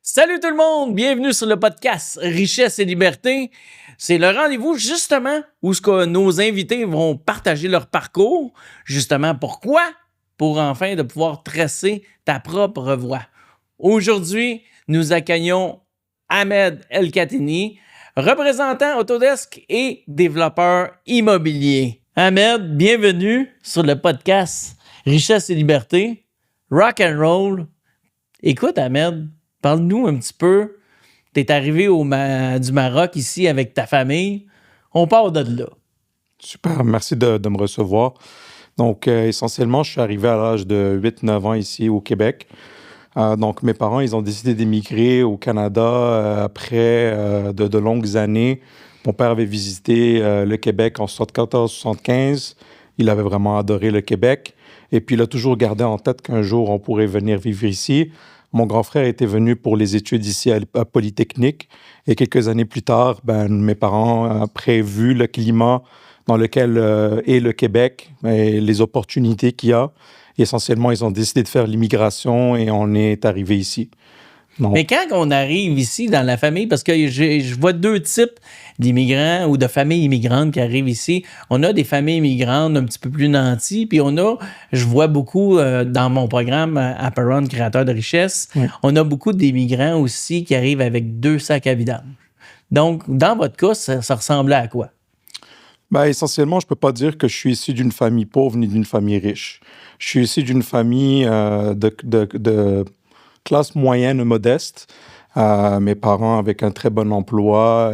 Salut tout le monde, bienvenue sur le podcast Richesse et Liberté. C'est le rendez-vous justement où nos invités vont partager leur parcours. Justement, pourquoi? Pour enfin de pouvoir tracer ta propre voie. Aujourd'hui, nous accueillons Ahmed El-Khatini, représentant Autodesk et développeur immobilier. Ahmed, bienvenue sur le podcast Richesse et Liberté. Rock and roll. Écoute, Ahmed, parle-nous un petit peu. T'es arrivé du Maroc ici avec ta famille. On part de là. Super, merci de me recevoir. Donc, essentiellement, je suis arrivé à l'âge de 8-9 ans ici au Québec. Donc, mes parents, ils ont décidé d'émigrer au Canada après de longues années. Mon père avait visité le Québec en 74-75. Il avait vraiment adoré le Québec. Et puis, il a toujours gardé en tête qu'un jour, on pourrait venir vivre ici. Mon grand frère était venu pour les études ici à Polytechnique. Et quelques années plus tard, mes parents, après vu le climat dans lequel est le Québec et les opportunités qu'il y a, essentiellement, ils ont décidé de faire l'immigration et on est arrivé ici. Donc, Mais quand on arrive ici dans la famille, parce que je vois deux types d'immigrants ou de familles immigrantes qui arrivent ici. On a des familles immigrantes un petit peu plus nanties, puis je vois beaucoup dans mon programme Apparon, créateur de richesse, oui. on a beaucoup d'immigrants aussi qui arrivent avec 2 sacs à vidange. Donc, dans votre cas, ça ressemblait à quoi? Essentiellement, je ne peux pas dire que je suis issu d'une famille pauvre ni d'une famille riche. Je suis issu d'une famille de classe moyenne modeste. Mes parents avec un très bon emploi,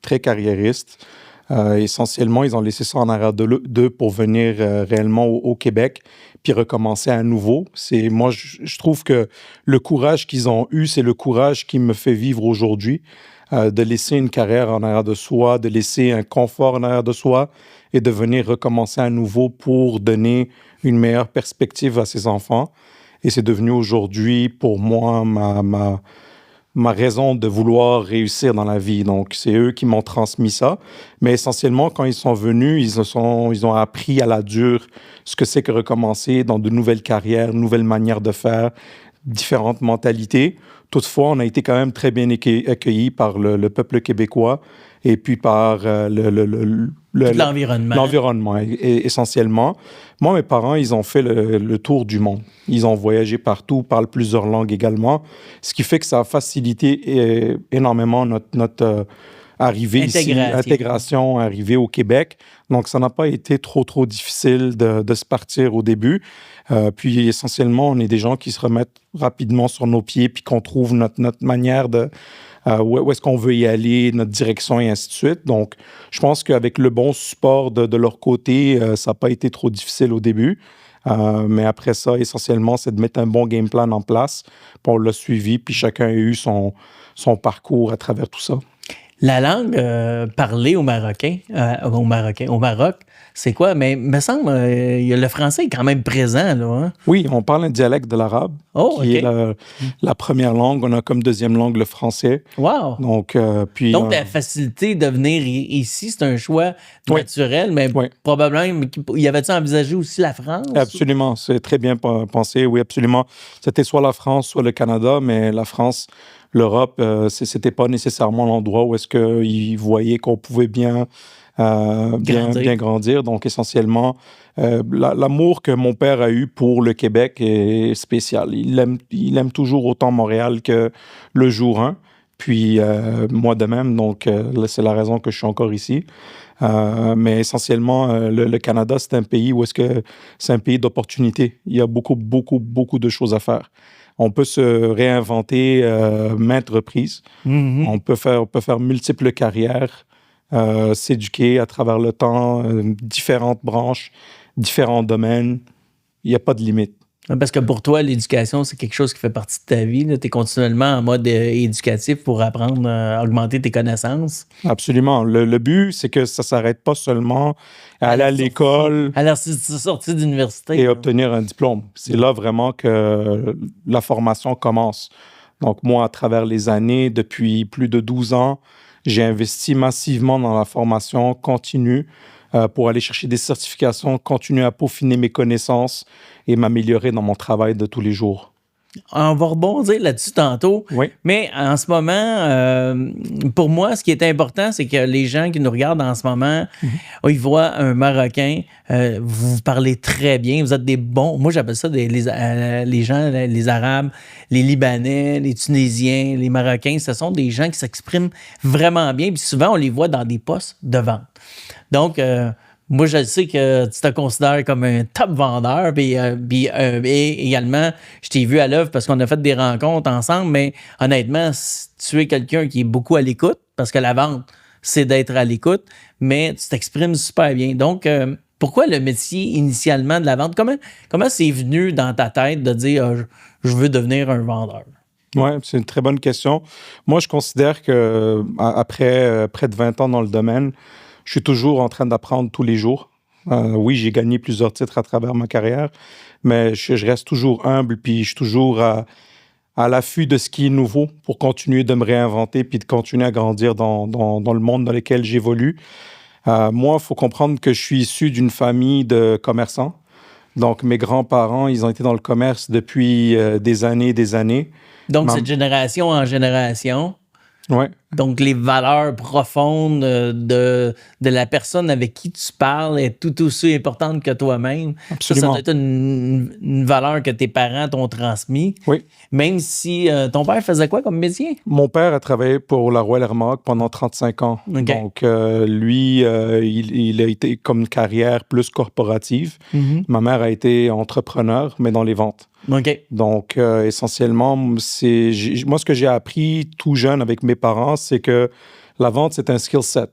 très carriériste. Essentiellement, ils ont laissé ça en arrière d'eux pour venir réellement au Québec puis recommencer à nouveau. Moi, je trouve que le courage qu'ils ont eu, c'est le courage qui me fait vivre aujourd'hui. De laisser une carrière en arrière de soi, de laisser un confort en arrière de soi et de venir recommencer à nouveau pour donner une meilleure perspective à ses enfants. Et c'est devenu aujourd'hui, pour moi, ma raison de vouloir réussir dans la vie. Donc, c'est eux qui m'ont transmis ça. Mais essentiellement, quand ils sont venus, ils ont appris à la dure ce que c'est que recommencer dans de nouvelles carrières, nouvelles manières de faire, différentes mentalités. Toutefois, on a été quand même très bien accueillis par le peuple québécois et puis par L'environnement. L'environnement, essentiellement. Moi, mes parents, ils ont fait le tour du monde. Ils ont voyagé partout, parlent plusieurs langues également, ce qui fait que ça a facilité énormément notre arrivée ici, intégration, arrivée au Québec. Donc, ça n'a pas été trop difficile de se partir au début. Puis, essentiellement, on est des gens qui se remettent rapidement sur nos pieds puis qu'on trouve notre manière de... où est-ce qu'on veut y aller, notre direction et ainsi de suite. Donc, je pense qu'avec le bon support de leur côté, ça n'a pas été trop difficile au début. Mais après ça, essentiellement, c'est de mettre un bon game plan en place. Puis on l'a suivi, puis chacun a eu son parcours à travers tout ça. La langue parlée au Maroc, c'est quoi? Mais il me semble le français est quand même présent, là. Hein? Oui, on parle un dialecte de l'arabe, qui est la première langue. On a comme deuxième langue le français. Wow! Donc, la facilité de venir ici, c'est un choix naturel, mais probablement, y avait-il envisagé aussi la France? Absolument, c'est très bien pensé, oui, absolument. C'était soit la France, soit le Canada, mais la France... L'Europe, c'était pas nécessairement l'endroit où est-ce qu'ils voyaient qu'on pouvait bien grandir. Donc, essentiellement, l'amour que mon père a eu pour le Québec est spécial. Il aime toujours autant Montréal que le jour 1. Puis, moi de même. Donc, c'est la raison que je suis encore ici. Mais essentiellement, le Canada, c'est un pays c'est un pays d'opportunités. Il y a beaucoup de choses à faire. On peut se réinventer maintes reprises. Mm-hmm. On peut faire multiples carrières, s'éduquer à travers le temps, différentes branches, différents domaines. Il n'y a pas de limite. Parce que pour toi, l'éducation, c'est quelque chose qui fait partie de ta vie. Tu es continuellement en mode éducatif pour apprendre, augmenter tes connaissances. Absolument. Le but, c'est que ça ne s'arrête pas seulement à aller à l'école. À la sortie d'université. Et obtenir un diplôme. C'est là vraiment que la formation commence. Donc, moi, à travers les années, depuis plus de 12 ans, j'ai investi massivement dans la formation continue pour aller chercher des certifications, continuer à peaufiner mes connaissances et m'améliorer dans mon travail de tous les jours. On va rebondir là-dessus tantôt. Oui. Mais en ce moment, pour moi, ce qui est important, c'est que les gens qui nous regardent en ce moment, ils voient un Marocain, vous parlez très bien, vous êtes des bons. Moi, j'appelle ça les gens, les Arabes, les Libanais, les Tunisiens, les Marocains. Ce sont des gens qui s'expriment vraiment bien. Puis souvent, on les voit dans des postes de vente. Donc, moi, je sais que tu te considères comme un top vendeur. Et également, je t'ai vu à l'œuvre parce qu'on a fait des rencontres ensemble. Mais honnêtement, tu es quelqu'un qui est beaucoup à l'écoute parce que la vente, c'est d'être à l'écoute. Mais tu t'exprimes super bien. Donc, pourquoi le métier initialement de la vente? Comment c'est venu dans ta tête de dire je veux devenir un vendeur? Oui, c'est une très bonne question. Moi, je considère que après près de 20 ans dans le domaine, je suis toujours en train d'apprendre tous les jours. Oui, j'ai gagné plusieurs titres à travers ma carrière, mais je reste toujours humble, puis je suis toujours à l'affût de ce qui est nouveau pour continuer de me réinventer, puis de continuer à grandir dans le monde dans lequel j'évolue. Moi, il faut comprendre que je suis issu d'une famille de commerçants. Donc, mes grands-parents, ils ont été dans le commerce depuis des années et des années. Donc, c'est de génération en génération. Ouais. Donc, les valeurs profondes de la personne avec qui tu parles est tout aussi importante que toi-même. Absolument. Ça doit être une valeur que tes parents t'ont transmise. Oui. Même si ton père faisait quoi comme métier? Mon père a travaillé pour la Royal Air Maroc pendant 35 ans. Okay. Donc, lui, il a été comme une carrière plus corporative. Mm-hmm. Ma mère a été entrepreneur, mais dans les ventes. OK. Donc, essentiellement, moi, ce que j'ai appris tout jeune avec mes parents, c'est que la vente, c'est un skill set.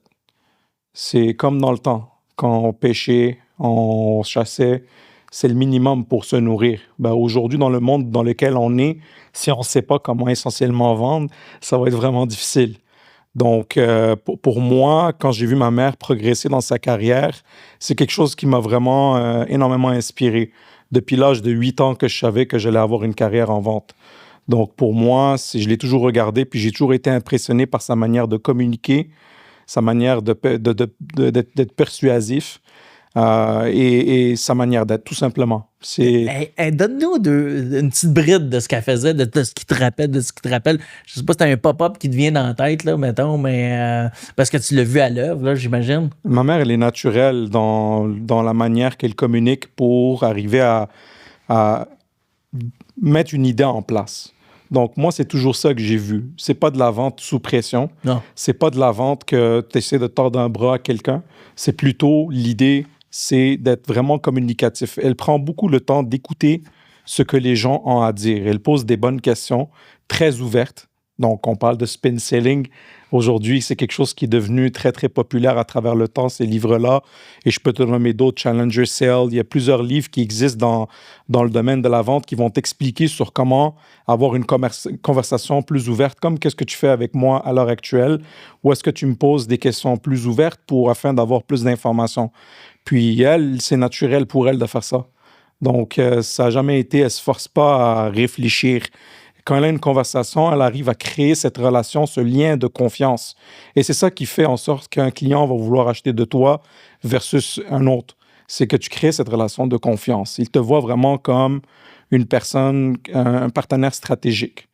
C'est comme dans le temps. Quand on pêchait, on chassait, c'est le minimum pour se nourrir. Ben, aujourd'hui, dans le monde dans lequel on est, si on ne sait pas comment essentiellement vendre, ça va être vraiment difficile. Donc, pour moi, quand j'ai vu ma mère progresser dans sa carrière, c'est quelque chose qui m'a vraiment énormément inspiré. Depuis l'âge de 8 ans que je savais que j'allais avoir une carrière en vente. Donc, pour moi, je l'ai toujours regardé, puis j'ai toujours été impressionné par sa manière de communiquer, sa manière d'être persuasif et sa manière d'être, tout simplement. Donne-nous une petite bride de ce qu'elle faisait, de ce qui te rappelle, Je sais pas si t'as un pop-up qui te vient dans la tête, là, mettons, mais parce que tu l'as vu à l'œuvre, là, j'imagine. Ma mère, elle est naturelle dans la manière qu'elle communique pour arriver à mettre une idée en place. Donc, moi, c'est toujours ça que j'ai vu. C'est pas de la vente sous pression. Non. C'est pas de la vente que tu essaies de tordre un bras à quelqu'un. C'est plutôt l'idée, c'est d'être vraiment communicatif. Elle prend beaucoup le temps d'écouter ce que les gens ont à dire. Elle pose des bonnes questions, très ouvertes. Donc, on parle de spin selling. Aujourd'hui, c'est quelque chose qui est devenu très, très populaire à travers le temps, ces livres-là. Et je peux te nommer d'autres, Challenger Sale. Il y a plusieurs livres qui existent dans le domaine de la vente qui vont t'expliquer sur comment avoir une conversation plus ouverte, comme qu'est-ce que tu fais avec moi à l'heure actuelle, ou est-ce que tu me poses des questions plus ouvertes afin d'avoir plus d'informations. Puis elle, c'est naturel pour elle de faire ça. Donc, ça n'a jamais été, elle ne se force pas à réfléchir. Quand elle a une conversation, elle arrive à créer cette relation, ce lien de confiance. Et c'est ça qui fait en sorte qu'un client va vouloir acheter de toi versus un autre. C'est que tu crées cette relation de confiance. Il te voit vraiment comme une personne, un partenaire stratégique.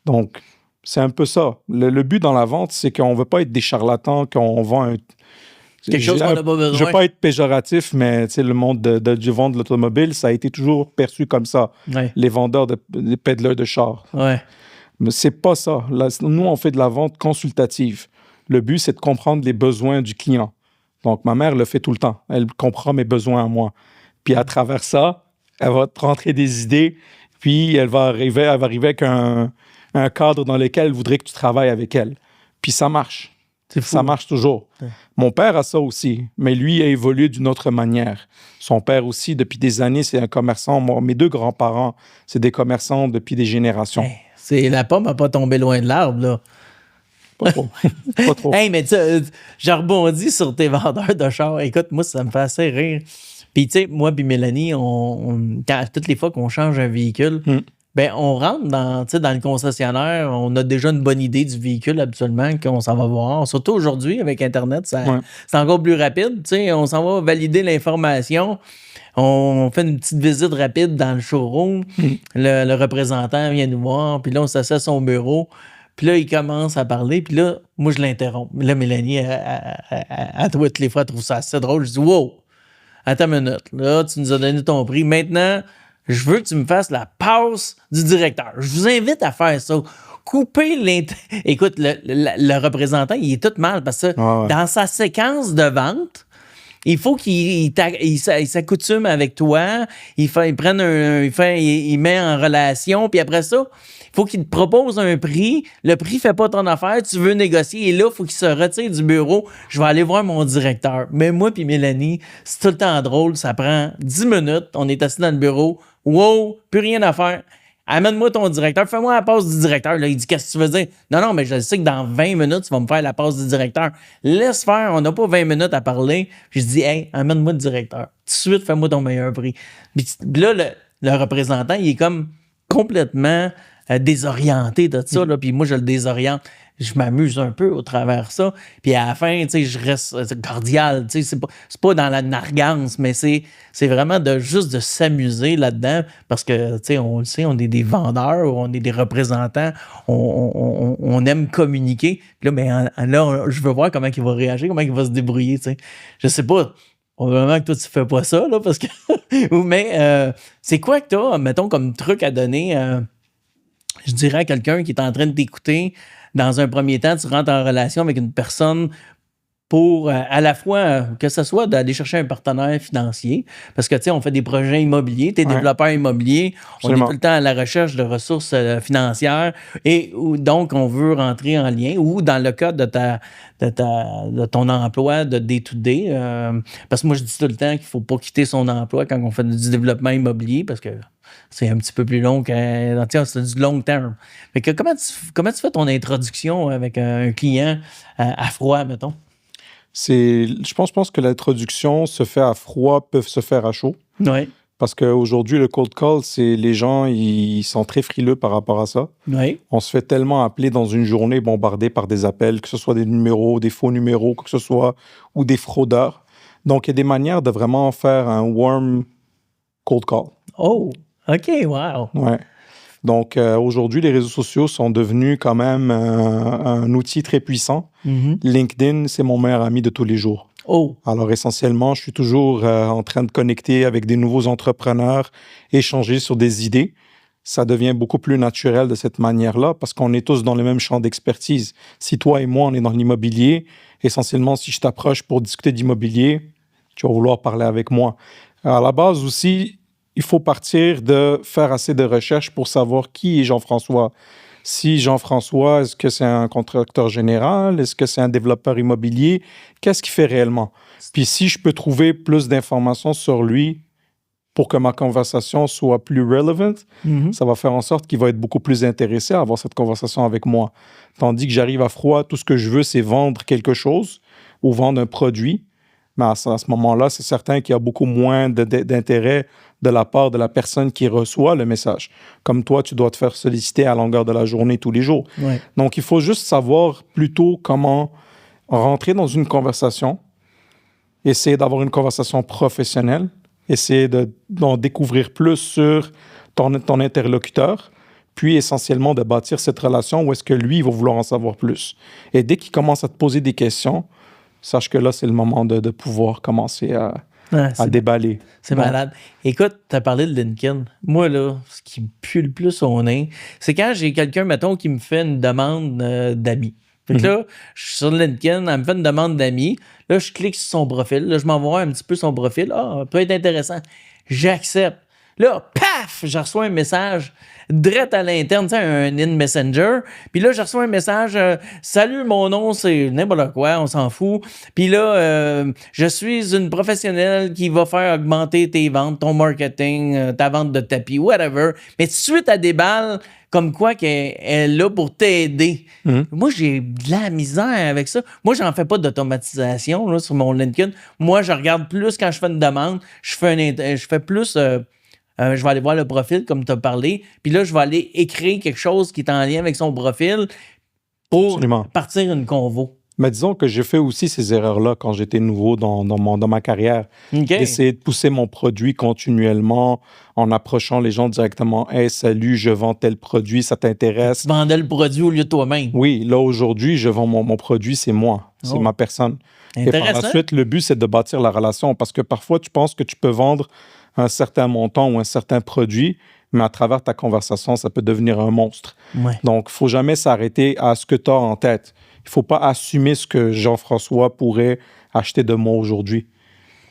Donc, c'est un peu ça. Le but dans la vente, c'est qu'on ne veut pas être des charlatans, qu'on vend quelque chose qu'on n'a pas besoin. Je ne veux pas être péjoratif, mais le monde du vente de l'automobile, ça a été toujours perçu comme ça. Ouais. Les vendeurs, les pédaleurs de chars. Ouais. Mais c'est pas ça. Là, nous, on fait de la vente consultative. Le but, c'est de comprendre les besoins du client. Donc, ma mère le fait tout le temps. Elle comprend mes besoins à moi. Puis, à travers ça, elle va te rentrer des idées, puis elle va arriver avec un cadre dans lequel elle voudrait que tu travailles avec elle. Puis, ça marche. Ça marche toujours. Ouais. Mon père a ça aussi, mais lui a évolué d'une autre manière. Son père aussi, depuis des années, c'est un commerçant. Mes deux grands-parents, c'est des commerçants depuis des générations. Hey, la pomme n'a pas tombé loin de l'arbre, là. Pas trop. Pas trop. Hey, mais je rebondis sur tes vendeurs de chars. Écoute, moi, ça me fait assez rire. Puis, tu sais, moi puis Mélanie, toutes les fois qu'on change un véhicule, Ben, on rentre dans le concessionnaire, on a déjà une bonne idée du véhicule habituellement qu'on s'en va voir. Surtout aujourd'hui, avec Internet, Ouais. c'est encore plus rapide. On s'en va valider l'information. On fait une petite visite rapide dans le showroom. Le représentant vient nous voir, puis là, on s'assied à son bureau. Puis là, il commence à parler, puis là, moi, je l'interromps. Là, Mélanie, toutes les fois, elle trouve ça assez drôle. Je dis, wow, attends une minute. Là, tu nous as donné ton prix. Maintenant, je veux que tu me fasses la passe du directeur. Je vous invite à faire ça. Couper Écoute, le représentant, il est tout mal parce que dans sa séquence de vente, il faut qu'il s'accoutume avec toi, il met en relation, puis après ça, il faut qu'il te propose un prix. Le prix ne fait pas ton affaire, tu veux négocier, et là, il faut qu'il se retire du bureau. Je vais aller voir mon directeur. Mais moi puis Mélanie, c'est tout le temps drôle, ça prend 10 minutes, on est assis dans le bureau, wow, plus rien à faire. Amène-moi ton directeur, fais-moi la passe du directeur. Là, il dit, qu'est-ce que tu veux dire? Non, mais je sais que dans 20 minutes, tu vas me faire la passe du directeur. Laisse faire, on n'a pas 20 minutes à parler. Puis je dis, hey, amène-moi le directeur. Tout de suite, fais-moi ton meilleur prix. Puis là, le représentant, il est comme complètement désorienté de ça. Là, puis moi, je le désoriente. Je m'amuse un peu au travers de ça. Puis à la fin, je reste cordial. C'est pas dans la nargance, mais c'est vraiment juste de s'amuser là-dedans parce que, on le sait, on est des vendeurs, on est des représentants, on aime communiquer. Puis là, je veux voir comment il va réagir, comment il va se débrouiller. T'sais. Je sais pas. Probablement que toi, tu fais pas ça, là, parce que... mais c'est quoi que t'as, mettons, comme truc à donner, je dirais à quelqu'un qui est en train de t'écouter. Dans un premier temps, tu rentres en relation avec une personne pour à la fois que ce soit d'aller chercher un partenaire financier, parce que tu sais, on fait des projets immobiliers, tu es développeur immobilier, Absolument. on est tout le temps à la recherche de ressources financières et donc on veut rentrer en lien, ou dans le cas de ton emploi de day-to-day, parce que moi je dis tout le temps qu'il ne faut pas quitter son emploi quand on fait du développement immobilier, parce que c'est un petit peu plus long c'est du long terme. Fait que comment tu fais ton introduction avec un client à froid, mettons? Je pense que l'introduction se fait à froid, peuvent se faire à chaud. Oui. Parce qu'aujourd'hui, le cold call, les gens, ils sont très frileux par rapport à ça. Oui. On se fait tellement appeler dans une journée, bombardé par des appels, que ce soit des numéros, des faux numéros, que ce soit, ou des fraudeurs. Donc, il y a des manières de vraiment faire un warm cold call. Oh, OK, wow. Ouais. Donc, aujourd'hui, les réseaux sociaux sont devenus quand même un outil très puissant. Mm-hmm. LinkedIn, c'est mon meilleur ami de tous les jours. Oh. Alors, essentiellement, je suis toujours en train de connecter avec des nouveaux entrepreneurs, échanger sur des idées. Ça devient beaucoup plus naturel de cette manière-là parce qu'on est tous dans le même champ d'expertise. Si toi et moi, on est dans l'immobilier, essentiellement, si je t'approche pour discuter d'immobilier, tu vas vouloir parler avec moi. À la base aussi, il faut partir de faire assez de recherches pour savoir qui est Jean-François. Si Jean-François, est-ce que c'est un contracteur général? Est-ce que c'est un développeur immobilier? Qu'est-ce qu'il fait réellement? Puis si je peux trouver plus d'informations sur lui pour que ma conversation soit plus relevant, ça va faire en sorte qu'il va être beaucoup plus intéressé à avoir cette conversation avec moi. Tandis que j'arrive à froid, tout ce que je veux, c'est vendre quelque chose ou vendre un produit. Mais à ce moment-là, c'est certain qu'il y a beaucoup moins d'intérêt de la part de la personne qui reçoit le message. Comme toi, tu dois te faire solliciter à longueur de la journée, tous les jours. Ouais. Donc, il faut juste savoir plutôt comment rentrer dans une conversation, essayer d'avoir une conversation professionnelle, essayer d'en découvrir plus sur ton interlocuteur, puis essentiellement de bâtir cette relation où est-ce que lui, il va vouloir en savoir plus. Et dès qu'il commence à te poser des questions, sache que là, c'est le moment de pouvoir commencer à déballer. C'est malade. Écoute, tu as parlé de LinkedIn. Moi, là, ce qui me pue le plus au nez, c'est quand j'ai quelqu'un, mettons, qui me fait une demande d'amis. Fait que là, je suis sur LinkedIn, elle me fait une demande d'amis. Là, je clique sur son profil. Là, je m'envoie un petit peu son profil. Ah, peut être intéressant. J'accepte. Là, paf, je reçois un message direct à l'interne, tu sais, un in-messenger. Puis là, je reçois un message « Salut, mon nom, c'est n'importe quoi, on s'en fout. Puis là, je suis une professionnelle qui va faire augmenter tes ventes, ton marketing, ta vente de tapis, whatever. » Mais tout de suite, elle déballe comme quoi qu'elle est là pour t'aider. Moi, j'ai de la misère avec ça. Moi, j'en fais pas d'automatisation là, sur mon LinkedIn. Moi, je regarde plus quand je fais une demande. Je fais plus... je vais aller voir le profil, comme tu as parlé, puis là, je vais aller écrire quelque chose qui est en lien avec son profil pour Absolument. partir une convo. Mais disons que j'ai fait aussi ces erreurs-là quand j'étais nouveau dans ma carrière. OK. D'essayer de pousser mon produit continuellement en approchant les gens directement. Hey, salut, je vends tel produit, ça t'intéresse? Tu vendais le produit au lieu de toi-même. Oui, là aujourd'hui, je vends mon produit, c'est moi, c'est Oh. ma personne. Et par la Intéressant. suite, le but, c'est de bâtir la relation parce que parfois, tu penses que tu peux vendre un certain montant ou un certain produit, mais à travers ta conversation, ça peut devenir un monstre. Ouais. Donc, il ne faut jamais s'arrêter à ce que tu as en tête. Il ne faut pas assumer ce que Jean-François pourrait acheter de moi aujourd'hui.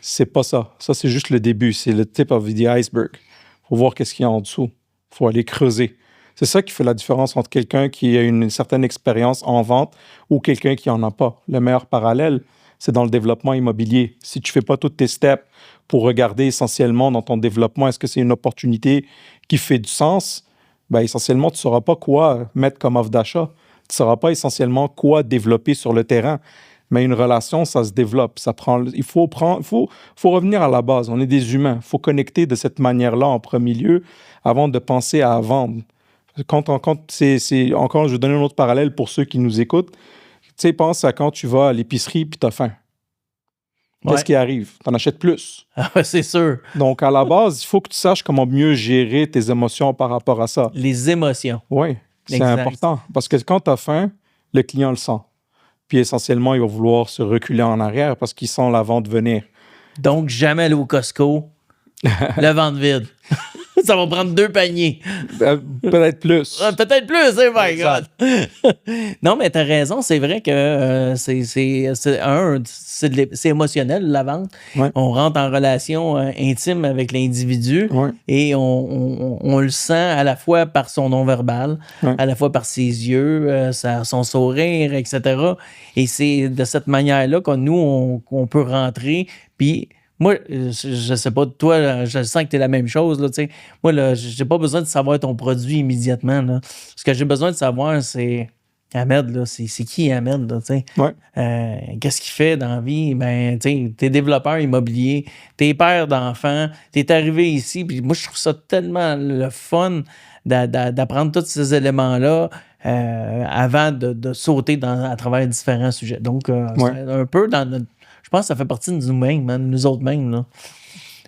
C'est pas ça. Ça, c'est juste le début. C'est le tip of the iceberg. Il faut voir qu'est-ce qu'il y a en dessous. Il faut aller creuser. C'est ça qui fait la différence entre quelqu'un qui a une certaine expérience en vente ou quelqu'un qui n'en a pas. Le meilleur parallèle, c'est dans le développement immobilier. Si tu ne fais pas tous tes steps pour regarder essentiellement dans ton développement, est-ce que c'est une opportunité qui fait du sens? Ben, essentiellement, tu ne sauras pas quoi mettre comme offre d'achat. Tu ne sauras pas essentiellement quoi développer sur le terrain. Mais une relation, ça se développe. Il faut revenir à la base. On est des humains. Il faut connecter de cette manière-là en premier lieu avant de penser à vendre. Encore, je vais donner un autre parallèle pour ceux qui nous écoutent. Tu sais, pense à quand tu vas à l'épicerie puis tu as faim. Qu'est-ce qui arrive? Tu en achètes plus. Ah ouais, c'est sûr. Donc, à la base, il faut que tu saches comment mieux gérer tes émotions par rapport à ça. Les émotions. Oui, c'est Exact. important. Parce que quand tu as faim, le client le sent. Puis essentiellement, il va vouloir se reculer en arrière parce qu'il sent la vente venir. Donc, jamais aller au Costco, le ventre vide. Ça va prendre 2 paniers. Peut-être plus. Ah, peut-être plus, oh my Exact. God. Non, mais t'as raison, c'est vrai que c'est émotionnel, la vente. Ouais. On rentre en relation intime avec l'individu Ouais. et on le sent à la fois par son non-verbal, Ouais. à la fois par ses yeux, son sourire, etc. Et c'est de cette manière-là qu'on peut rentrer, puis moi, je sais pas, toi, je sens que tu es la même chose. Là, t'sais. Moi, là, j'ai pas besoin de savoir ton produit immédiatement. Là. Ce que j'ai besoin de savoir, c'est Ahmed, là, c'est qui Ahmed? Là, t'sais? Ouais. Qu'est-ce qu'il fait dans la vie? Ben, t'es développeur immobilier, t'es père d'enfants, t'es arrivé ici. Puis moi, je trouve ça tellement le fun d'apprendre tous ces éléments-là avant de sauter à travers différents sujets. Donc, c'est un peu dans notre. Je pense que ça fait partie de nous-mêmes, nous autres mêmes. Là.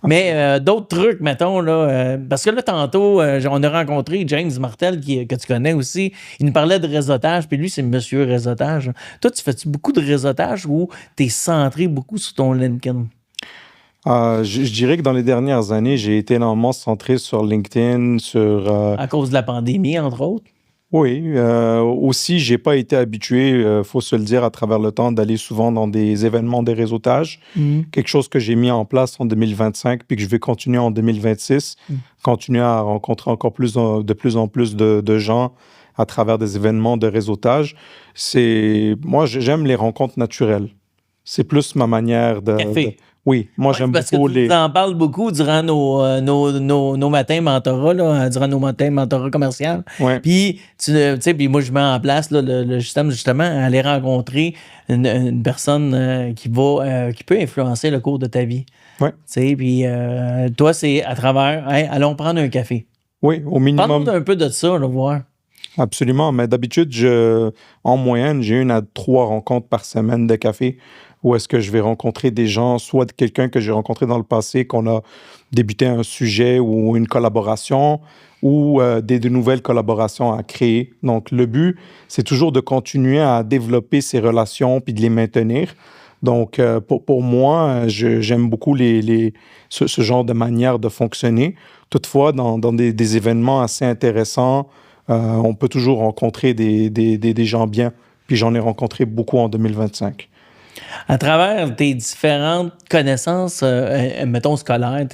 Mais d'autres trucs, mettons, là, parce que là, tantôt, on a rencontré James Martel, que tu connais aussi. Il nous parlait de réseautage, puis lui, c'est monsieur réseautage. Toi, tu fais-tu beaucoup de réseautage ou tu es centré beaucoup sur ton LinkedIn? Je dirais que dans les dernières années, j'ai été énormément centré sur LinkedIn, À cause de la pandémie, entre autres? Oui, aussi, j'ai pas été habitué, faut se le dire, à travers le temps, d'aller souvent dans des événements de réseautage. Quelque chose que j'ai mis en place en 2025, puis que je vais continuer en 2026, continuer à rencontrer encore de plus en plus de gens à travers des événements de réseautage. Moi, j'aime les rencontres naturelles. C'est plus ma manière de... Café. Oui, moi, j'aime parce beaucoup que tu en parles beaucoup durant nos matins mentorat, là, durant nos matins mentorat commercial. Ouais. Puis, tu sais, puis moi, je mets en place là, le système, justement, à aller rencontrer une personne qui peut influencer le cours de ta vie. Ouais. Tu sais, puis toi, c'est à travers, hey, allons prendre un café. Oui, au minimum. Parle-nous un peu de ça, là, voir. Absolument, mais d'habitude, en moyenne, j'ai 1 à 3 rencontres par semaine de café où est-ce que je vais rencontrer des gens, soit quelqu'un que j'ai rencontré dans le passé, qu'on a débuté un sujet ou une collaboration, ou de nouvelles collaborations à créer. Donc, le but, c'est toujours de continuer à développer ces relations puis de les maintenir. Donc, pour moi, j'aime beaucoup ce genre de manière de fonctionner. Toutefois, dans des événements assez intéressants, on peut toujours rencontrer des gens bien. Puis j'en ai rencontré beaucoup en 2025. À travers tes différentes connaissances, mettons scolaires,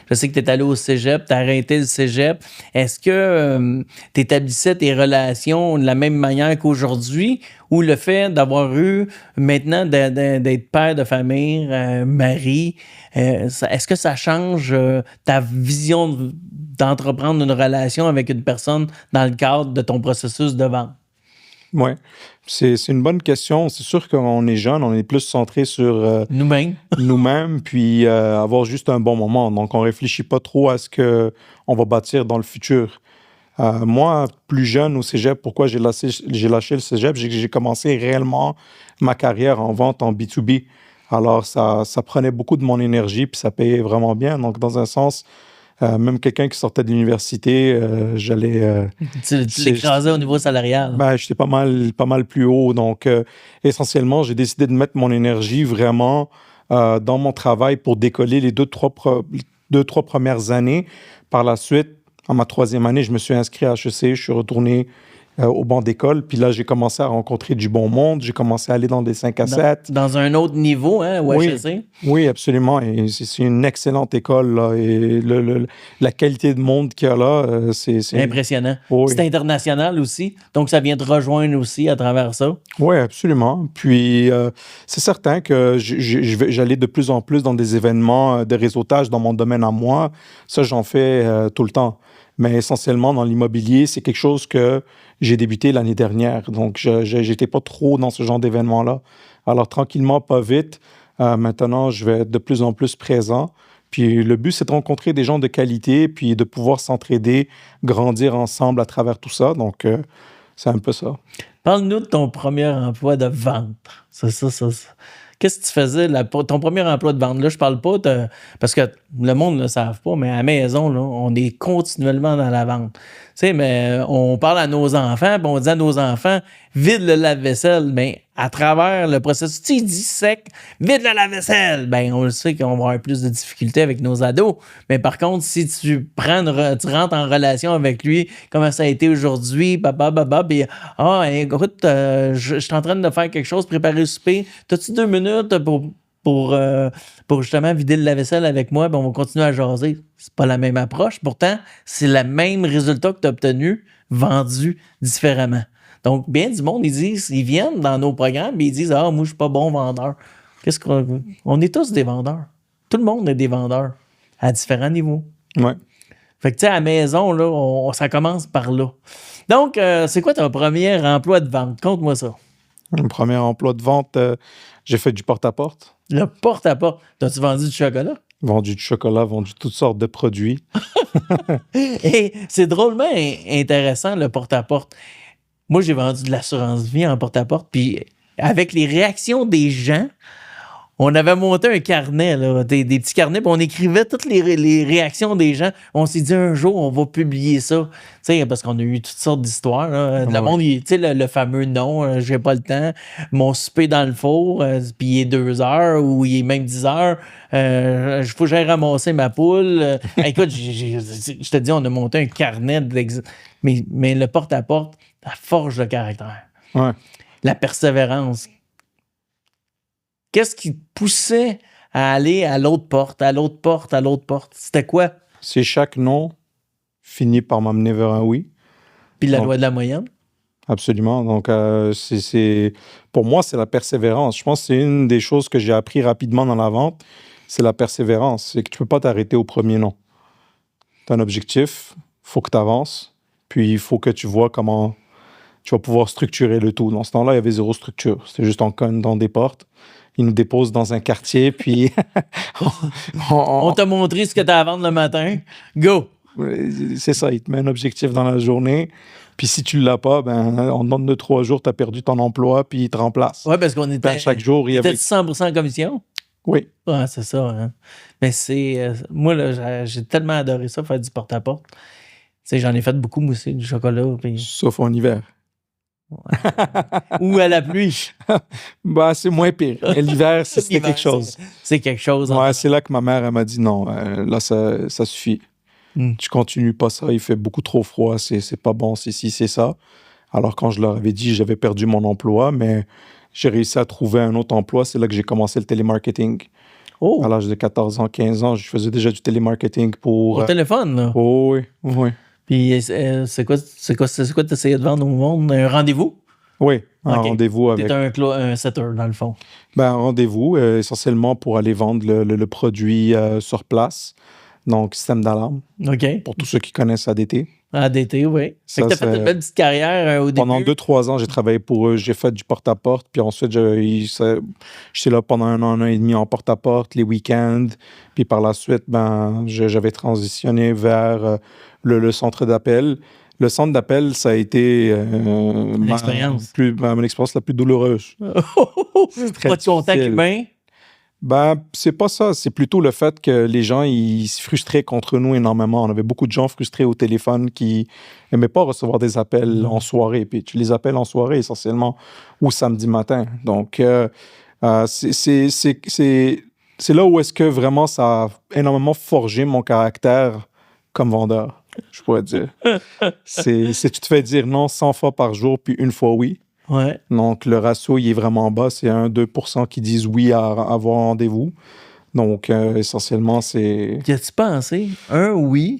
je sais que tu es allé au cégep, tu as arrêté le cégep. Est-ce que tu établissais tes relations de la même manière qu'aujourd'hui ou le fait d'avoir eu maintenant d'être père de famille, mari, est-ce que ça change ta vision d'entreprendre une relation avec une personne dans le cadre de ton processus de vente? Ouais. C'est une bonne question. C'est sûr qu'on est jeune, on est plus centré sur Nous-mêmes. nous-mêmes, puis avoir juste un bon moment. Donc, on réfléchit pas trop à ce qu'on va bâtir dans le futur. Moi, plus jeune au cégep, pourquoi j'ai lâché le cégep? J'ai commencé réellement ma carrière en vente en B2B. Alors, ça prenait beaucoup de mon énergie, puis ça payait vraiment bien. Donc, dans un sens, même quelqu'un qui sortait de l'université, j'allais... Tu l'écrasais au niveau salarial. Ben, j'étais pas mal plus haut. Donc, essentiellement, j'ai décidé de mettre mon énergie vraiment dans mon travail pour décoller les deux, trois premières années. Par la suite, en ma troisième année, je me suis inscrit à HEC, je suis retourné au banc d'école, puis là, j'ai commencé à rencontrer du bon monde, j'ai commencé à aller dans des 5 à 7. Dans un autre niveau, hein, au Oui, HEC? oui, absolument. Et c'est une excellente école, là, et la qualité de monde qu'il y a là, c'est... Impressionnant. Oui. C'est international aussi, donc ça vient te rejoindre aussi à travers ça. Oui, absolument. Puis, c'est certain que j'allais de plus en plus dans des événements de réseautage dans mon domaine à moi. Ça, j'en fais tout le temps. Mais essentiellement, dans l'immobilier, c'est quelque chose que j'ai débuté l'année dernière. Donc, je n'étais pas trop dans ce genre d'événement-là. Alors, tranquillement, pas vite, maintenant, je vais être de plus en plus présent. Puis, le but, c'est de rencontrer des gens de qualité, puis de pouvoir s'entraider, grandir ensemble à travers tout ça. Donc, c'est un peu ça. Parle-nous de ton premier emploi de vente. Ça. Qu'est-ce que tu faisais, ton premier emploi de vente? Là, je parle pas parce que le monde ne le savent pas, mais à la maison, là, on est continuellement dans la vente. Tu sais, mais on parle à nos enfants, puis on dit à nos enfants, vide le lave-vaisselle. Mais à travers le processus, tu dis sec, vide le lave-vaisselle. Ben, on le sait qu'on va avoir plus de difficultés avec nos ados. Mais par contre, si tu rentres en relation avec lui, comment ça a été aujourd'hui, puis écoute, je suis en train de faire quelque chose, préparer le souper. T'as-tu 2 minutes pour justement vider le lave-vaisselle avec moi, puis on va continuer à jaser. C'est pas la même approche. Pourtant, c'est le même résultat que tu as obtenu, vendu différemment. Donc, bien du monde, ils viennent dans nos programmes et ils disent « Ah, moi, je suis pas bon vendeur. » On est tous des vendeurs. Tout le monde est des vendeurs à différents niveaux. Ouais. Fait que, tu sais, à la maison, là, ça commence par là. Donc, c'est quoi ton premier emploi de vente? Conte-moi ça. Mon premier emploi de vente, j'ai fait du porte-à-porte. Le porte-à-porte. T'as-tu vendu du chocolat? Vendu du chocolat, vendu toutes sortes de produits. Et c'est drôlement intéressant, le porte-à-porte. Moi, j'ai vendu de l'assurance-vie en porte-à-porte, puis avec les réactions des gens, on avait monté un carnet, là, des petits carnets, puis on écrivait toutes les réactions des gens. On s'est dit, un jour, on va publier ça. Tu sais, parce qu'on a eu toutes sortes d'histoires. Le monde, tu sais, le fameux non, j'ai pas le temps. Mon souper dans le four, puis il est 2 heures ou il est même 10 heures. Il faut que j'aille ramasser ma poule. Écoute, je te dis, on a monté un carnet. Mais le porte-à-porte, ça forge le caractère. Ouais. La persévérance. Qu'est-ce qui te poussait à aller à l'autre porte, à l'autre porte, à l'autre porte? C'était quoi? C'est chaque non finit par m'amener vers un oui. Puis la loi de la moyenne? Absolument. Donc, pour moi, c'est la persévérance. Je pense que c'est une des choses que j'ai appris rapidement dans la vente, c'est la persévérance. C'est que tu ne peux pas t'arrêter au premier non. Tu as un objectif, il faut que tu avances, puis il faut que tu vois comment tu vas pouvoir structurer le tout. Dans ce temps-là, il y avait zéro structure. C'était juste on cogne dans des portes. Ils nous déposent dans un quartier, puis... on t'a montré ce que tu as à vendre le matin. Go! C'est ça, il te met un objectif dans la journée. Puis si tu ne l'as pas, ben, en dedans de 3 jours, tu as perdu ton emploi, puis il te remplace. Oui, parce qu'on était... chaque jour, il y avait... 100% commission? Oui. Ouais, c'est ça. Hein? Mais c'est... moi, là, j'ai tellement adoré ça, faire du porte-à-porte. Tu sais, j'en ai fait beaucoup, moi aussi, du chocolat. Puis... Sauf en hiver. Ouais. Ou à la pluie. Bah, c'est moins pire. Mais l'hiver, c'était quelque chose. C'est quelque chose. Ouais, c'est là que ma mère, elle m'a dit non, là, ça suffit. Tu continues pas ça, il fait beaucoup trop froid, c'est pas bon, c'est ci, c'est ça. Alors, quand je leur avais dit, j'avais perdu mon emploi, mais j'ai réussi à trouver un autre emploi. C'est là que j'ai commencé le télémarketing. Oh. À l'âge de 14 ans, 15 ans, je faisais déjà du télémarketing pour... Au téléphone, là? Oh, oui, oui. Puis, c'est quoi tu essayais de vendre au monde? Un rendez-vous? Oui, un rendez-vous avec... T'es un setter, dans le fond. Ben, un rendez-vous, essentiellement pour aller vendre le produit sur place. donc système d'alarme, OK. pour tous ceux qui connaissent ADT. ADT, oui. Fait que Ça, t'as fait une belle petite carrière au pendant début. 2-3 ans, j'ai travaillé pour eux. J'ai fait du porte-à-porte. Puis ensuite, j'étais là pendant un an et demi en porte-à-porte, les week-ends. Puis par la suite, j'avais transitionné vers le centre d'appel. Le centre d'appel, ça a été Une expérience. mon expérience la plus douloureuse. Très Pas de contact difficile. humain. C'est pas ça. C'est plutôt le fait que les gens, ils se frustraient contre nous énormément. On avait beaucoup de gens frustrés au téléphone qui n'aimaient pas recevoir des appels en soirée. Puis tu les appelles en soirée essentiellement ou samedi matin. Donc, c'est là où est-ce que vraiment ça a énormément forgé mon caractère comme vendeur, je pourrais dire. Tu te fais dire non 100 fois par jour, puis une fois oui. Ouais. Donc, le ratio, il est vraiment bas. C'est 1-2% qui disent oui à avoir un rendez-vous. Donc, essentiellement, c'est... Y a-tu pensé? Un oui.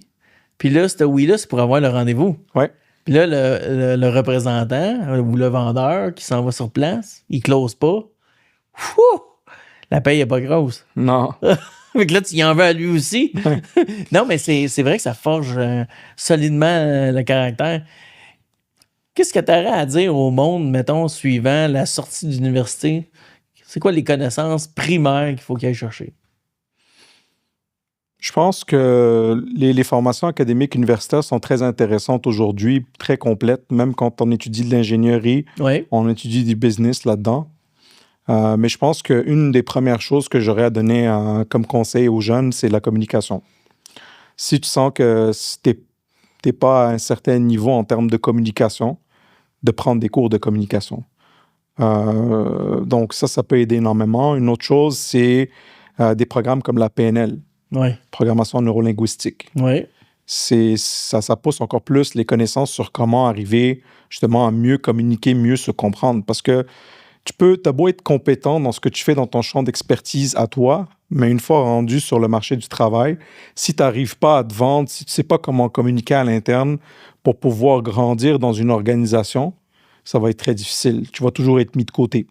Puis là, ce oui-là, c'est pour avoir le rendez-vous. Ouais. Puis là, le représentant ou le vendeur qui s'en va sur place, il close pas. Fou! La paye est pas grosse. Non. Fait que là, tu y en veux à lui aussi. Non, mais c'est vrai que ça forge solidement le caractère. Qu'est-ce que tu aurais à dire au monde, mettons, suivant la sortie d'université? C'est quoi les connaissances primaires qu'il faut qu'il aille chercher? Je pense que les formations académiques universitaires sont très intéressantes aujourd'hui, très complètes, même quand on étudie de l'ingénierie, Oui. on étudie du business là-dedans. Mais je pense qu'une des premières choses que j'aurais à donner comme conseil aux jeunes, c'est la communication. Si tu sens que t'es pas à un certain niveau en termes de communication, de prendre des cours de communication. Donc ça peut aider énormément. Une autre chose, c'est des programmes comme la PNL, programmation neurolinguistique. Oui. Ça pousse encore plus les connaissances sur comment arriver justement à mieux communiquer, mieux se comprendre. Parce que t'as beau être compétent dans ce que tu fais dans ton champ d'expertise à toi, mais une fois rendu sur le marché du travail, si tu n'arrives pas à te vendre, si tu ne sais pas comment communiquer à l'interne pour pouvoir grandir dans une organisation, ça va être très difficile. Tu vas toujours être mis de côté.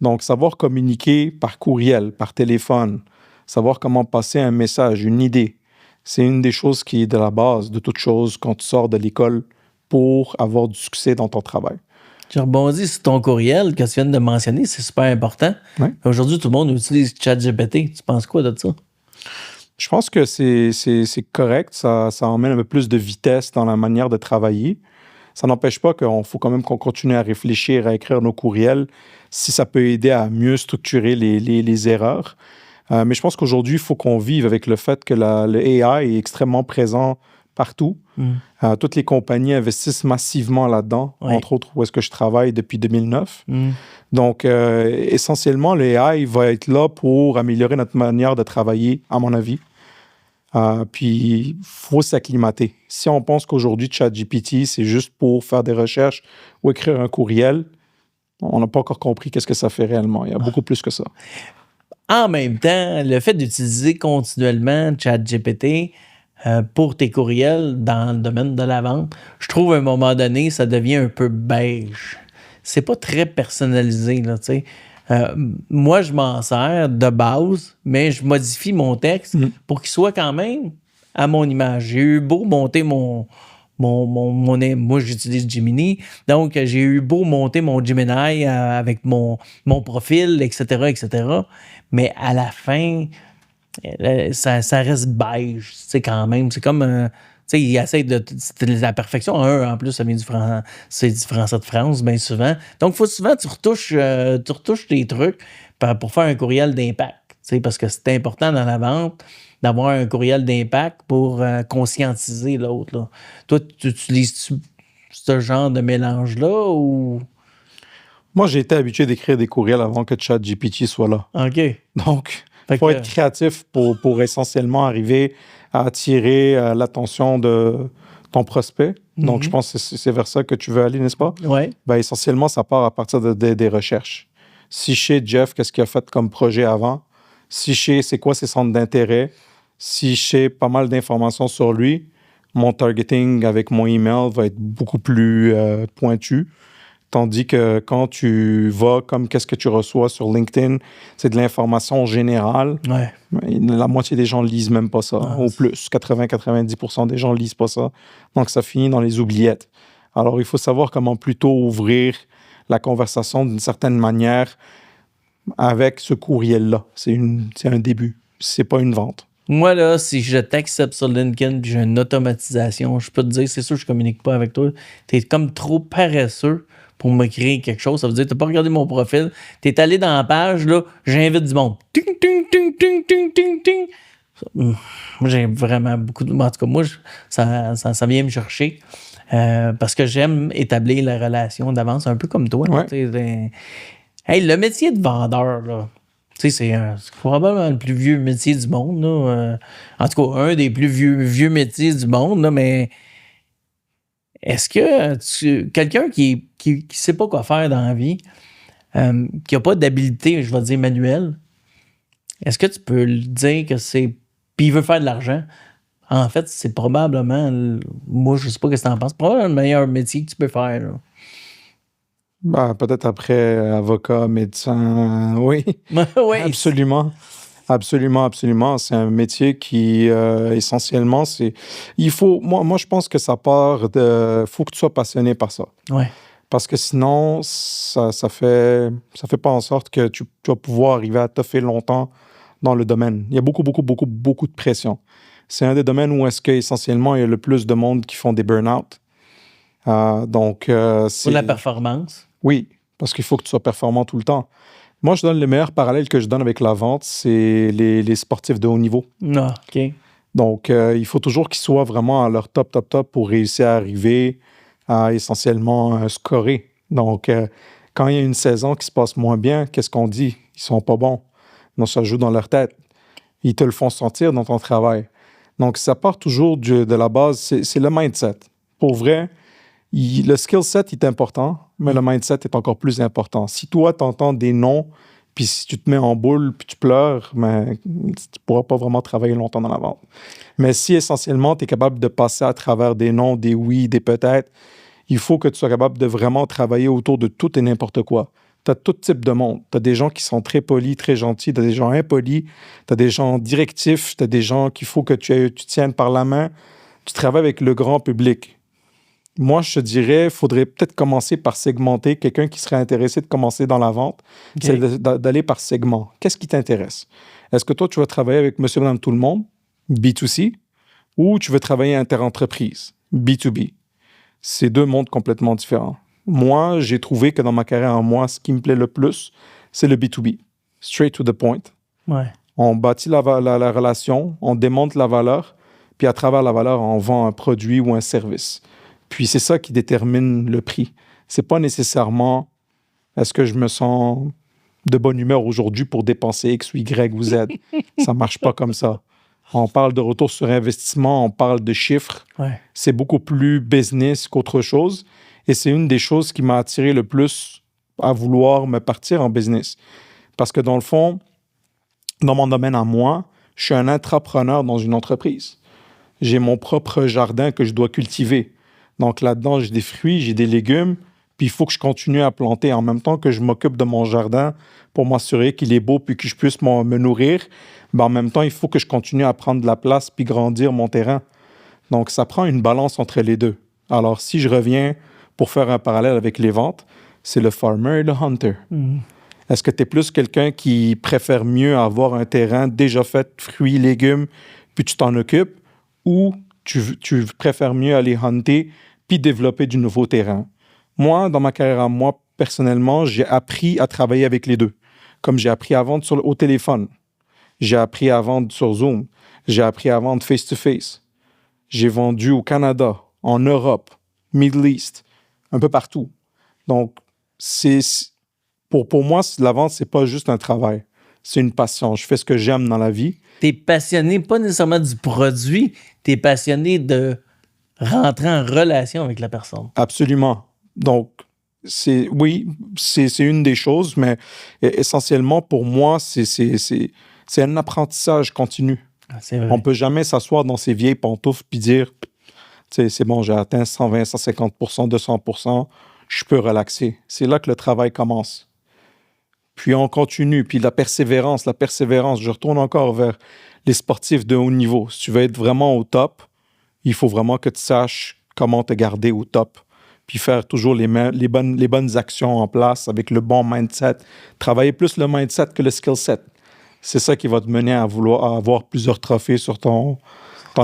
Donc, savoir communiquer par courriel, par téléphone, savoir comment passer un message, une idée, c'est une des choses qui est de la base de toute chose quand tu sors de l'école pour avoir du succès dans ton travail. Je rebondis sur ton courriel que tu viens de mentionner, c'est super important. Ouais. Aujourd'hui, tout le monde utilise ChatGPT. Tu penses quoi de ça? Je pense que c'est correct. Ça emmène un peu plus de vitesse dans la manière de travailler. Ça n'empêche pas qu'il faut quand même qu'on continue à réfléchir, à écrire nos courriels, si ça peut aider à mieux structurer les erreurs. Mais je pense qu'aujourd'hui, il faut qu'on vive avec le fait que le AI est extrêmement présent partout. Toutes les compagnies investissent massivement là-dedans, entre autres où est-ce que je travaille depuis 2009. Donc, essentiellement, le AI va être là pour améliorer notre manière de travailler, à mon avis. Puis, il faut s'acclimater. Si on pense qu'aujourd'hui, ChatGPT, c'est juste pour faire des recherches ou écrire un courriel, on n'a pas encore compris qu'est-ce que ça fait réellement. Il y a beaucoup plus que ça. En même temps, le fait d'utiliser continuellement ChatGPT pour tes courriels dans le domaine de la vente, je trouve à un moment donné, ça devient un peu beige. C'est pas très personnalisé, là, tu sais. Moi, je m'en sers de base, mais je modifie mon texte pour qu'il soit quand même à mon image. J'ai eu beau monter moi, j'utilise Gemini, donc j'ai eu beau monter mon Gemini avec mon profil, etc., mais à la fin, ça reste beige, tu sais, quand même. C'est comme... tu sais, il essaie de la perfection. En plus, ça vient c'est du français de France, bien souvent. Donc, faut souvent tu retouches tes trucs pour faire un courriel d'impact. Tu sais, parce que c'est important dans la vente d'avoir un courriel d'impact pour conscientiser l'autre, là. Toi, tu utilises ce genre de mélange-là ou... Moi, j'ai été habitué d'écrire des courriels avant que ChatGPT soit là. OK. Donc, il faut être créatif pour essentiellement arriver à attirer l'attention de ton prospect. Donc, je pense que c'est vers ça que tu veux aller, n'est-ce pas? Oui. Essentiellement, ça part à partir des recherches. Si je sais Jeff, qu'est-ce qu'il a fait comme projet avant, si je sais c'est quoi ses centres d'intérêt, si je sais pas mal d'informations sur lui, mon targeting avec mon email va être beaucoup plus pointu. Tandis que quand tu vas, comme qu'est-ce que tu reçois sur LinkedIn, c'est de l'information générale. Ouais. La moitié des gens lisent même pas ça. Au plus, 80-90% des gens lisent pas ça. Donc, ça finit dans les oubliettes. Alors, il faut savoir comment plutôt ouvrir la conversation d'une certaine manière avec ce courriel-là. C'est un début. C'est pas une vente. Moi, là, si je t'accepte sur LinkedIn puis j'ai une automatisation, je peux te dire, c'est sûr que je communique pas avec toi. T'es comme trop paresseux pour me créer quelque chose. Ça veut dire que t'as pas regardé mon profil. T'es allé dans la page, là, j'invite du monde. Ting, ting, ting, ting, ting, ting, ting. Moi, j'ai vraiment beaucoup de... En tout cas, moi, ça vient me chercher. Parce que j'aime établir la relation d'avance, un peu comme toi. Ouais. Hey, le métier de vendeur, là, tu sais, c'est probablement le plus vieux métier du monde. Là. En tout cas, un des plus vieux métiers du monde. Là, mais est-ce que quelqu'un qui sait pas quoi faire dans la vie, qui n'a pas d'habilité, je vais dire, manuelle, est-ce que tu peux lui dire que c'est... Puis il veut faire de l'argent. En fait, c'est probablement... Moi, je sais pas ce que tu en penses. Probablement le meilleur métier que tu peux faire. Là. Ben, peut-être après avocat, médecin, oui. Ouais. Absolument. Absolument, absolument. C'est un métier qui, essentiellement, c'est... Il faut... Moi, je pense que ça part de... faut que tu sois passionné par ça. Ouais. Parce que sinon, ça fait pas en sorte que tu vas pouvoir arriver à toffer longtemps dans le domaine. Il y a beaucoup de pression. C'est un des domaines où est-ce qu'essentiellement, il y a le plus de monde qui font des burn-out. C'est... Pour la performance. Oui, parce qu'il faut que tu sois performant tout le temps. Moi, je donne le meilleur parallèle que je donne avec la vente, c'est les sportifs de haut niveau. Ah, OK. Donc, il faut toujours qu'ils soient vraiment à leur top pour réussir à arriver à essentiellement scorer. Donc, quand il y a une saison qui se passe moins bien, qu'est-ce qu'on dit? Ils sont pas bons. Non, ça joue dans leur tête. Ils te le font sentir dans ton travail. Donc, ça part toujours de la base, c'est le mindset. Pour vrai, le skill set est important, mais le mindset est encore plus important. Si toi, tu entends des noms, puis si tu te mets en boule, puis tu pleures, mais tu ne pourras pas vraiment travailler longtemps dans la vente. Mais si essentiellement, tu es capable de passer à travers des noms, des oui, des peut-être, il faut que tu sois capable de vraiment travailler autour de tout et n'importe quoi. Tu as tout type de monde. Tu as des gens qui sont très polis, très gentils, tu as des gens impolis, tu as des gens directifs, tu as des gens qu'il faut que tu tiennes par la main. Tu travailles avec le grand public. Moi, je te dirais, il faudrait peut-être commencer par segmenter. Quelqu'un qui serait intéressé de commencer dans la vente, c'est d'aller par segment. Qu'est-ce qui t'intéresse? Est-ce que toi, tu vas travailler avec monsieur, madame, tout le monde, B2C, ou tu veux travailler interentreprise, B2B? C'est deux mondes complètement différents. Moi, j'ai trouvé que dans ma carrière, en moi, ce qui me plaît le plus, c'est le B2B. Straight to the point. Ouais. On bâtit la relation, on démonte la valeur, puis à travers la valeur, on vend un produit ou un service. Puis c'est ça qui détermine le prix. C'est pas nécessairement est-ce que je me sens de bonne humeur aujourd'hui pour dépenser X ou Y ou Z. Ça marche pas comme ça. On parle de retour sur investissement, on parle de chiffres. Ouais. C'est beaucoup plus business qu'autre chose. Et c'est une des choses qui m'a attiré le plus à vouloir me partir en business. Parce que dans le fond, dans mon domaine à moi, je suis un intrapreneur dans une entreprise. J'ai mon propre jardin que je dois cultiver. Donc là-dedans, j'ai des fruits, j'ai des légumes, puis il faut que je continue à planter en même temps que je m'occupe de mon jardin pour m'assurer qu'il est beau puis que je puisse me nourrir. Ben, en même temps, il faut que je continue à prendre de la place puis grandir mon terrain. Donc, ça prend une balance entre les deux. Alors, si je reviens pour faire un parallèle avec les ventes, c'est le farmer et le hunter. Est-ce que tu es plus quelqu'un qui préfère mieux avoir un terrain déjà fait, fruits, légumes, puis tu t'en occupes, ou tu préfères mieux aller hunter puis développer du nouveau terrain? Moi, dans ma carrière à moi, personnellement, j'ai appris à travailler avec les deux. Comme j'ai appris à vendre au téléphone, j'ai appris à vendre sur Zoom, j'ai appris à vendre face-to-face. J'ai vendu au Canada, en Europe, Middle East, un peu partout. Donc, pour moi, la vente, c'est pas juste un travail. C'est une passion. Je fais ce que j'aime dans la vie. T'es passionné, pas nécessairement du produit, t'es passionné de rentrer en relation avec la personne. Absolument. Donc, c'est une des choses, mais essentiellement, pour moi, c'est un apprentissage continu. Ah, c'est vrai. On peut jamais s'asseoir dans ses vieilles pantoufles puis dire, c'est bon, j'ai atteint 120, 150%, 200%, je peux relaxer. C'est là que le travail commence. Puis on continue, puis la persévérance. Je retourne encore vers les sportifs de haut niveau. Si tu veux être vraiment au top, il faut vraiment que tu saches comment te garder au top. Puis faire toujours les bonnes actions en place avec le bon mindset. Travailler plus le mindset que le skill set. C'est ça qui va te mener à vouloir avoir plusieurs trophées sur ton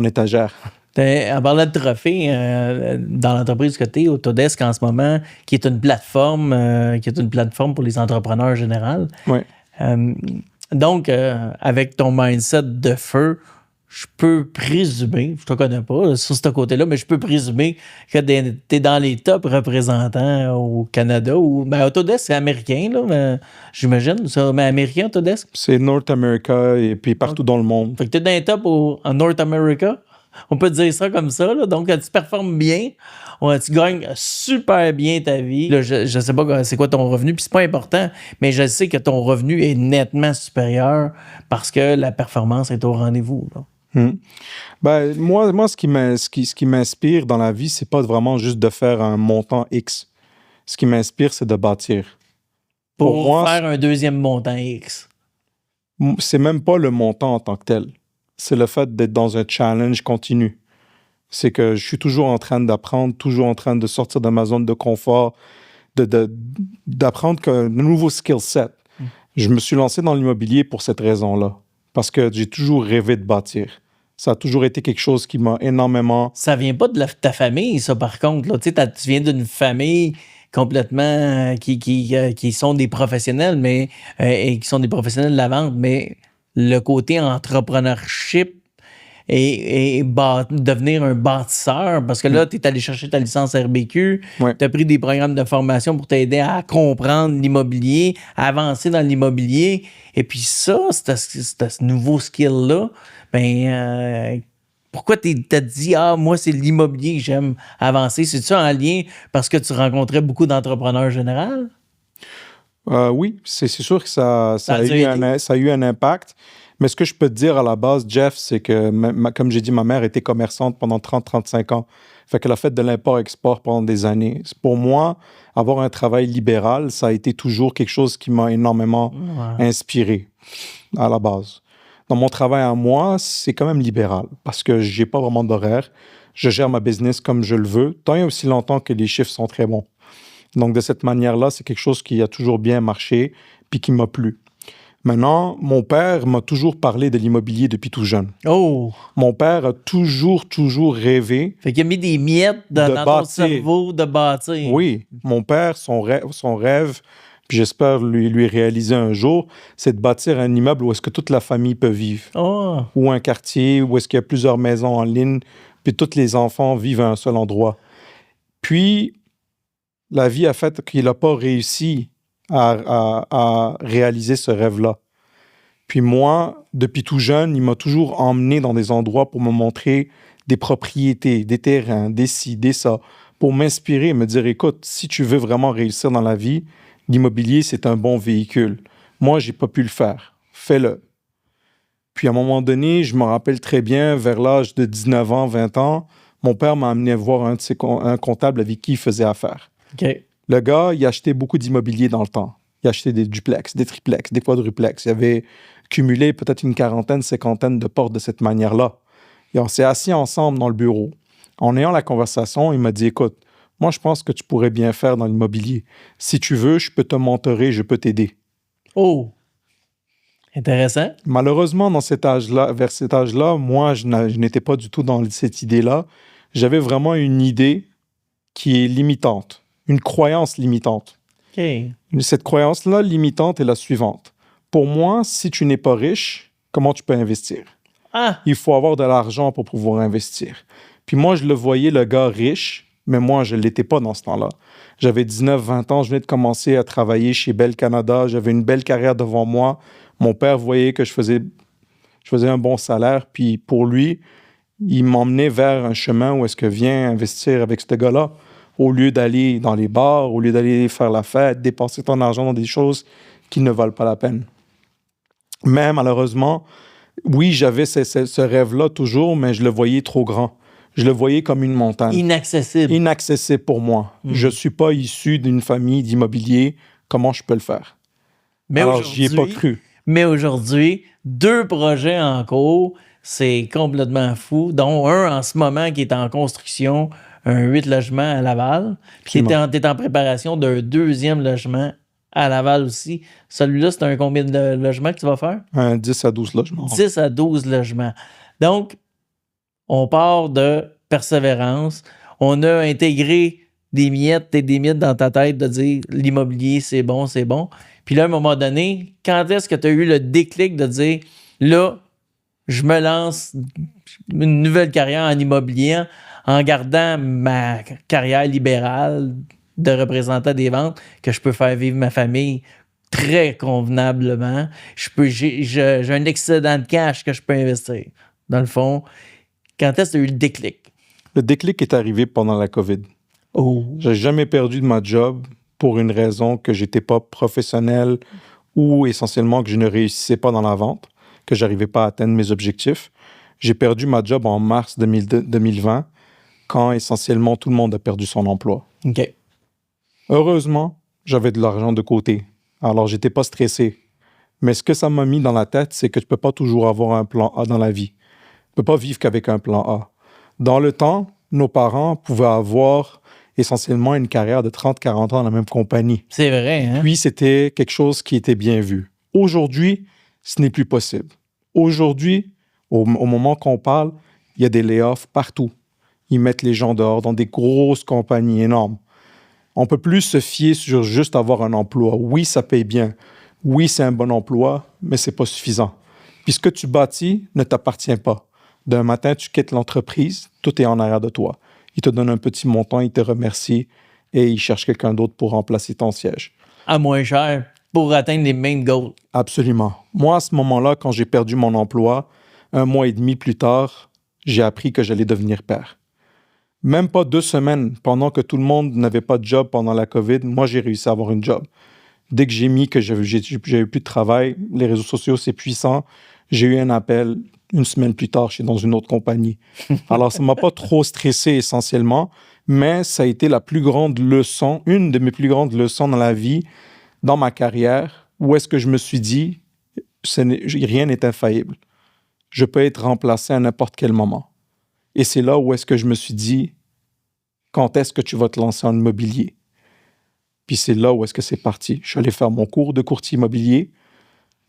étagère. En parlant de trophées, dans l'entreprise que tu es, Autodesk en ce moment, qui est une plateforme pour les entrepreneurs en général. Oui. Donc, avec ton mindset de feu, je peux présumer, je te connais pas sur ce côté-là, mais je peux présumer que tu es dans les top représentants au Canada. Autodesk, c'est américain, là, mais j'imagine. Mais américain, Autodesk? C'est North America et puis partout dans le monde. Fait que tu es dans les top en North America. On peut dire ça comme ça. Là. Donc, tu performes bien. Tu gagnes super bien ta vie. Là, je ne sais pas c'est quoi ton revenu, puis c'est pas important, mais je sais que ton revenu est nettement supérieur parce que la performance est au rendez-vous. Là. Ben, moi, ce qui m'inspire dans la vie, c'est pas vraiment juste de faire un montant X. Ce qui m'inspire, c'est de bâtir. Pour moi, faire un deuxième montant X. C'est même pas le montant en tant que tel. C'est le fait d'être dans un challenge continu. C'est que je suis toujours en train d'apprendre, toujours en train de sortir de ma zone de confort, d'apprendre un nouveau skill set. Je me suis lancé dans l'immobilier pour cette raison-là, parce que j'ai toujours rêvé de bâtir. Ça a toujours été quelque chose qui m'a énormément... Ça vient pas de ta famille, ça, par contre. Là. Tu viens d'une famille complètement qui sont des professionnels, mais et qui sont des professionnels de la vente, mais le côté entrepreneurship et devenir un bâtisseur, parce que là, tu es allé chercher ta licence RBQ, tu as pris des programmes de formation pour t'aider à comprendre l'immobilier, à avancer dans l'immobilier. Et puis ça, ce nouveau skill-là, pourquoi t'as dit « Ah, moi, c'est l'immobilier que j'aime avancer ». C'est-tu en lien parce que tu rencontrais beaucoup d'entrepreneurs en général? Oui, c'est sûr que ça a eu un impact. Mais ce que je peux te dire à la base, Jeff, c'est que, comme j'ai dit, ma mère était commerçante pendant 30-35 ans. Fait qu'elle a fait de l'import-export pendant des années. Pour moi, avoir un travail libéral, ça a été toujours quelque chose qui m'a énormément inspiré à la base. Dans mon travail à moi, c'est quand même libéral parce que j'ai pas vraiment d'horaire. Je gère ma business comme je le veux, tant et aussi longtemps que les chiffres sont très bons. Donc, de cette manière-là, c'est quelque chose qui a toujours bien marché puis qui m'a plu. Maintenant, mon père m'a toujours parlé de l'immobilier depuis tout jeune. Oh! Mon père a toujours rêvé. Fait qu'il a mis des miettes dans ton cerveau de bâtir. Oui. Mon père, son rêve, puis j'espère lui réaliser un jour, c'est de bâtir un immeuble où est-ce que toute la famille peut vivre. Oh. Ou un quartier où est-ce qu'il y a plusieurs maisons en ligne, puis tous les enfants vivent à un seul endroit. Puis, la vie a fait qu'il n'a pas réussi à réaliser ce rêve-là. Puis moi, depuis tout jeune, il m'a toujours emmené dans des endroits pour me montrer des propriétés, des terrains, des ci, des ça, pour m'inspirer et me dire, écoute, si tu veux vraiment réussir dans la vie, l'immobilier, c'est un bon véhicule. Moi, j'ai pas pu le faire. Fais-le. Puis à un moment donné, je me rappelle très bien, vers l'âge de 19 ans, 20 ans, mon père m'a amené voir un comptable avec qui il faisait affaire. Okay. Le gars, il achetait beaucoup d'immobilier dans le temps. Il achetait des duplex, des triplex, des quadruplex. Il avait cumulé peut-être une quarantaine, cinquantaine de portes de cette manière-là. Et on s'est assis ensemble dans le bureau. En ayant la conversation, il m'a dit, écoute, moi, je pense que tu pourrais bien faire dans l'immobilier. Si tu veux, je peux te mentorer, je peux t'aider. Oh! Intéressant. Malheureusement, vers cet âge-là, moi, je n'étais pas du tout dans cette idée-là. J'avais vraiment une idée qui est limitante, une croyance limitante. Okay. Cette croyance-là limitante est la suivante. Pour moi, si tu n'es pas riche, comment tu peux investir? Il faut avoir de l'argent pour pouvoir investir. Puis moi, je le voyais, le gars riche, mais moi, je ne l'étais pas dans ce temps-là. J'avais 19-20 ans, je venais de commencer à travailler chez Bell Canada, j'avais une belle carrière devant moi. Mon père voyait que je faisais un bon salaire, puis pour lui, il m'emmenait vers un chemin où est-ce que viens investir avec ce gars-là, au lieu d'aller dans les bars, au lieu d'aller faire la fête, dépenser ton argent dans des choses qui ne valent pas la peine. Mais malheureusement, oui, j'avais ce rêve-là toujours, mais je le voyais trop grand. Je le voyais comme une montagne. Inaccessible. Inaccessible pour moi. Je ne suis pas issu d'une famille d'immobilier. Comment je peux le faire? Mais Alors, j'y ai pas cru. Mais aujourd'hui, 2 projets en cours, c'est complètement fou, dont un en ce moment qui est en construction, un 8 logements à Laval. Puis tu es en préparation d'un 2e logement à Laval aussi. Celui-là, c'est un combien de logements que tu vas faire? Un 10 à 12 logements. 10 à 12 logements. Donc, on part de persévérance. On a intégré des miettes et des miettes dans ta tête de dire l'immobilier, c'est bon, c'est bon. Puis là, à un moment donné, quand est-ce que tu as eu le déclic de dire là, je me lance une nouvelle carrière en immobilier en gardant ma carrière libérale de représentant des ventes, que je peux faire vivre ma famille très convenablement. J'ai un excédent de cash que je peux investir. Dans le fond, quand est-ce que tu as eu le déclic? Le déclic est arrivé pendant la COVID. Oh. J'ai jamais perdu de ma job pour une raison que j'étais pas professionnel ou essentiellement que je ne réussissais pas dans la vente, que j'arrivais pas à atteindre mes objectifs. J'ai perdu ma job en mars 2020 quand essentiellement tout le monde a perdu son emploi. OK. Heureusement, j'avais de l'argent de côté. Alors, j'étais pas stressé. Mais ce que ça m'a mis dans la tête, c'est que tu peux pas toujours avoir un plan A dans la vie. Tu peux pas vivre qu'avec un plan A. Dans le temps, nos parents pouvaient avoir essentiellement une carrière de 30-40 ans dans la même compagnie. C'est vrai, hein? Puis, c'était quelque chose qui était bien vu. Aujourd'hui, ce n'est plus possible. Aujourd'hui, au moment qu'on parle, il y a des layoffs partout. Ils mettent les gens dehors dans des grosses compagnies énormes. On ne peut plus se fier sur juste avoir un emploi. Oui, ça paye bien. Oui, c'est un bon emploi, mais ce n'est pas suffisant. Puis ce que tu bâtis ne t'appartient pas. D'un matin, tu quittes l'entreprise, tout est en arrière de toi. Il te donne un petit montant, il te remercie et il cherche quelqu'un d'autre pour remplacer ton siège. À moins cher pour atteindre les mêmes goals. Absolument. Moi, à ce moment-là, quand j'ai perdu mon emploi, 1 mois et demi plus tard, j'ai appris que j'allais devenir père. Même pas 2 semaines, pendant que tout le monde n'avait pas de job pendant la COVID, moi, j'ai réussi à avoir une job. Dès que j'ai mis que j'avais plus de travail, les réseaux sociaux, c'est puissant. J'ai eu un appel 1 semaine plus tard, je suis dans une autre compagnie. Alors, ça ne m'a pas trop stressé essentiellement, mais ça a été la plus grande leçon, une de mes plus grandes leçons dans la vie, dans ma carrière, où est-ce que je me suis dit, rien n'est infaillible. Je peux être remplacé à n'importe quel moment. Et c'est là où est-ce que je me suis dit, quand est-ce que tu vas te lancer en immobilier? Puis c'est là où est-ce que c'est parti. Je suis allé faire mon cours de courtier immobilier,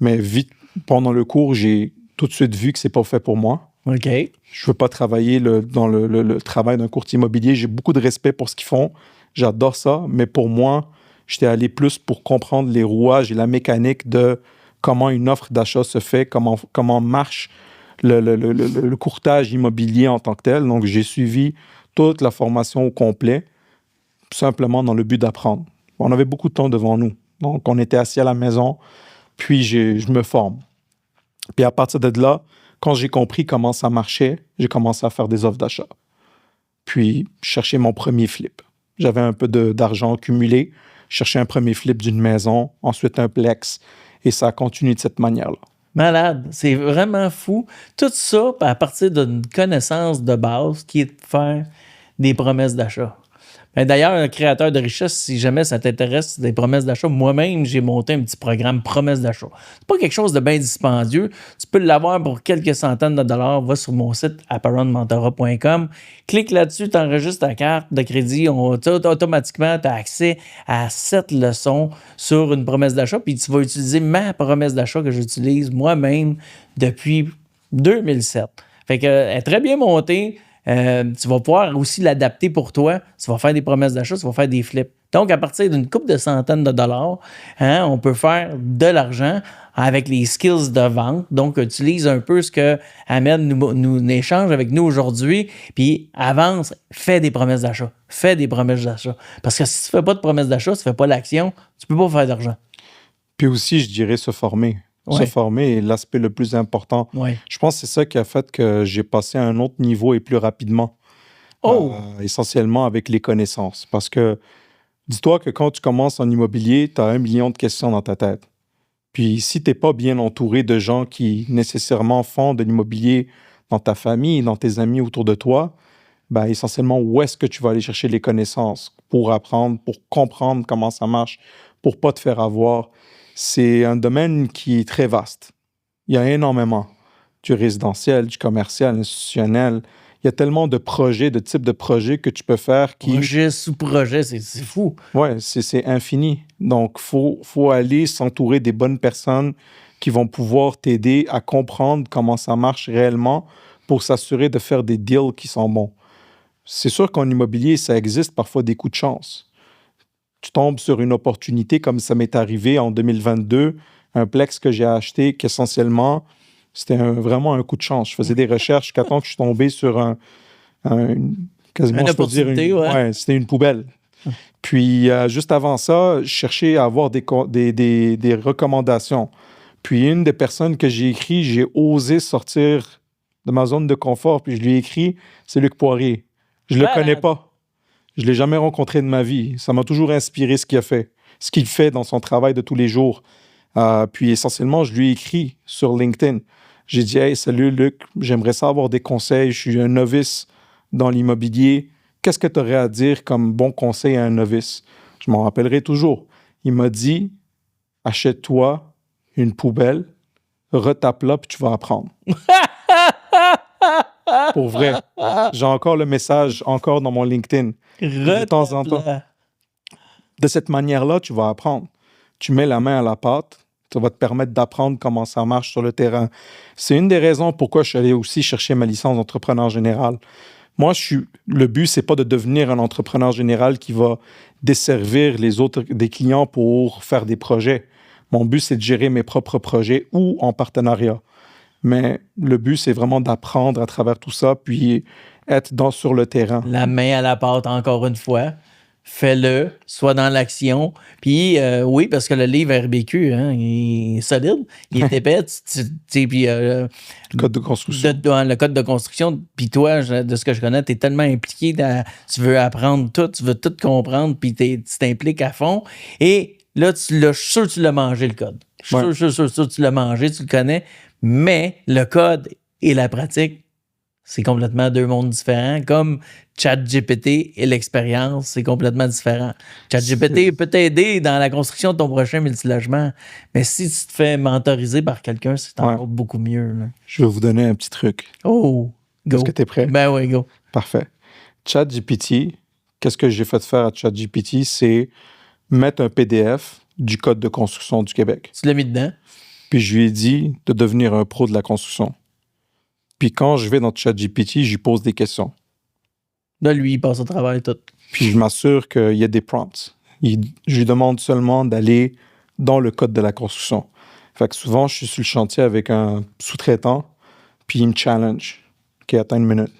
mais vite, pendant le cours, j'ai tout de suite vu que c'est pas fait pour moi. OK. Je veux pas travailler dans le travail d'un courtier immobilier. J'ai beaucoup de respect pour ce qu'ils font. J'adore ça, mais pour moi, j'étais allé plus pour comprendre les rouages et la mécanique de comment une offre d'achat se fait, comment marche le courtage immobilier en tant que tel. Donc, j'ai suivi toute la formation au complet, simplement dans le but d'apprendre. On avait beaucoup de temps devant nous. Donc, on était assis à la maison, puis je me forme. Puis à partir de là, quand j'ai compris comment ça marchait, j'ai commencé à faire des offres d'achat. Puis, chercher mon premier flip. J'avais un peu d'argent accumulé, chercher un premier flip d'une maison, ensuite un plex, et ça a continué de cette manière-là. Malade, c'est vraiment fou. Tout ça à partir d'une connaissance de base qui est de faire des promesses d'achat. D'ailleurs, un créateur de richesse, si jamais ça t'intéresse, des promesses d'achat, moi-même, j'ai monté un petit programme promesses d'achat. C'est pas quelque chose de bien dispendieux. Tu peux l'avoir pour quelques centaines de dollars. Va sur mon site apparonmentora.com. Clique là-dessus, tu enregistres ta carte de crédit. Automatiquement, tu as accès à 7 leçons sur une promesse d'achat. Puis tu vas utiliser ma promesse d'achat que j'utilise moi-même depuis 2007. Fait qu'elle est très bien montée. Tu vas pouvoir aussi l'adapter pour toi. Tu vas faire des promesses d'achat, tu vas faire des flips. Donc, à partir d'une couple de centaines de dollars, on peut faire de l'argent avec les skills de vente. Donc, utilise un peu ce que Ahmed nous échange avec nous aujourd'hui, puis avance, fais des promesses d'achat. Fais des promesses d'achat. Parce que si tu ne fais pas de promesses d'achat, tu ne fais pas l'action, tu ne peux pas faire d'argent. Puis aussi, je dirais se former. Ouais. Se former est l'aspect le plus important. Ouais. Je pense que c'est ça qui a fait que j'ai passé à un autre niveau et plus rapidement. Essentiellement avec les connaissances. Parce que dis-toi que quand tu commences en immobilier, tu as 1 million de questions dans ta tête. Puis si tu n'es pas bien entouré de gens qui nécessairement font de l'immobilier dans ta famille, dans tes amis autour de toi, ben, essentiellement, où est-ce que tu vas aller chercher les connaissances pour apprendre, pour comprendre comment ça marche, pour pas te faire avoir. C'est un domaine qui est très vaste. Il y a énormément du résidentiel, du commercial, institutionnel. Il y a tellement de projets, de types de projets que tu peux faire qui... Projet sous projet, c'est fou. Ouais, c'est infini. Donc, faut aller s'entourer des bonnes personnes qui vont pouvoir t'aider à comprendre comment ça marche réellement pour s'assurer de faire des deals qui sont bons. C'est sûr qu'en immobilier, ça existe parfois des coups de chance. Tu tombes sur une opportunité comme ça m'est arrivé en 2022, un plex que j'ai acheté qu'essentiellement, c'était vraiment un coup de chance. Je faisais des recherches jusqu'à temps que je suis tombé sur quasiment, Une je peux dire, opportunité, ouais. c'était une poubelle. Puis, juste avant ça, je cherchais à avoir des recommandations. Puis, une des personnes que j'ai écrit, j'ai osé sortir de ma zone de confort, puis je lui ai écrit, c'est Luc Poirier. Je le connais pas. Je l'ai jamais rencontré de ma vie. Ça m'a toujours inspiré ce qu'il a fait, ce qu'il fait dans son travail de tous les jours. Puis, essentiellement, je lui ai écrit sur LinkedIn. J'ai dit, hey, salut Luc, j'aimerais ça avoir des conseils. Je suis un novice dans l'immobilier. Qu'est-ce que tu aurais à dire comme bon conseil à un novice? Je m'en rappellerai toujours. Il m'a dit, achète-toi une poubelle, retape-la, puis tu vas apprendre. Pour vrai. J'ai encore le message, encore dans mon LinkedIn. De temps en temps. De cette manière-là, tu vas apprendre. Tu mets la main à la pâte, ça va te permettre d'apprendre comment ça marche sur le terrain. C'est une des raisons pourquoi je suis allé aussi chercher ma licence d'entrepreneur général. Moi, le but, c'est pas de devenir un entrepreneur général qui va desservir des clients pour faire des projets. Mon but, c'est de gérer mes propres projets ou en partenariat. Mais le but, c'est vraiment d'apprendre à travers tout ça, puis être sur le terrain. La main à la pâte, encore une fois. Fais-le, sois dans l'action. Puis, oui, parce que le livre RBQ, hein, il est solide, il est épais. Puis, le code de construction. Le code de construction. Puis toi, de ce que je connais, tu es tellement impliqué, tu veux apprendre tout, tu veux tout comprendre, puis tu t'impliques à fond. Et là, je suis sûr que tu l'as mangé, le code. Je suis sûr que tu l'as mangé, tu le connais. Mais le code et la pratique, c'est complètement deux mondes différents. Comme ChatGPT et l'expérience, c'est complètement différent. ChatGPT peut t'aider dans la construction de ton prochain multilogement, mais si tu te fais mentoriser par quelqu'un, c'est encore beaucoup mieux. Là. Je vais vous donner un petit truc. Oh, go. Est-ce que tu es prêt? Ben oui, go. Parfait. ChatGPT, qu'est-ce que j'ai fait faire à ChatGPT? C'est mettre un PDF du Code de construction du Québec. Tu l'as mis dedans? Puis je lui ai dit de devenir un pro de la construction. Puis quand je vais dans ChatGPT, je lui pose des questions. Là, lui, il passe au travail tout. Puis je m'assure qu'il y a des prompts. Je lui demande seulement d'aller dans le code de la construction. Fait que souvent, je suis sur le chantier avec un sous-traitant, puis il me challenge. OK, attends une minute.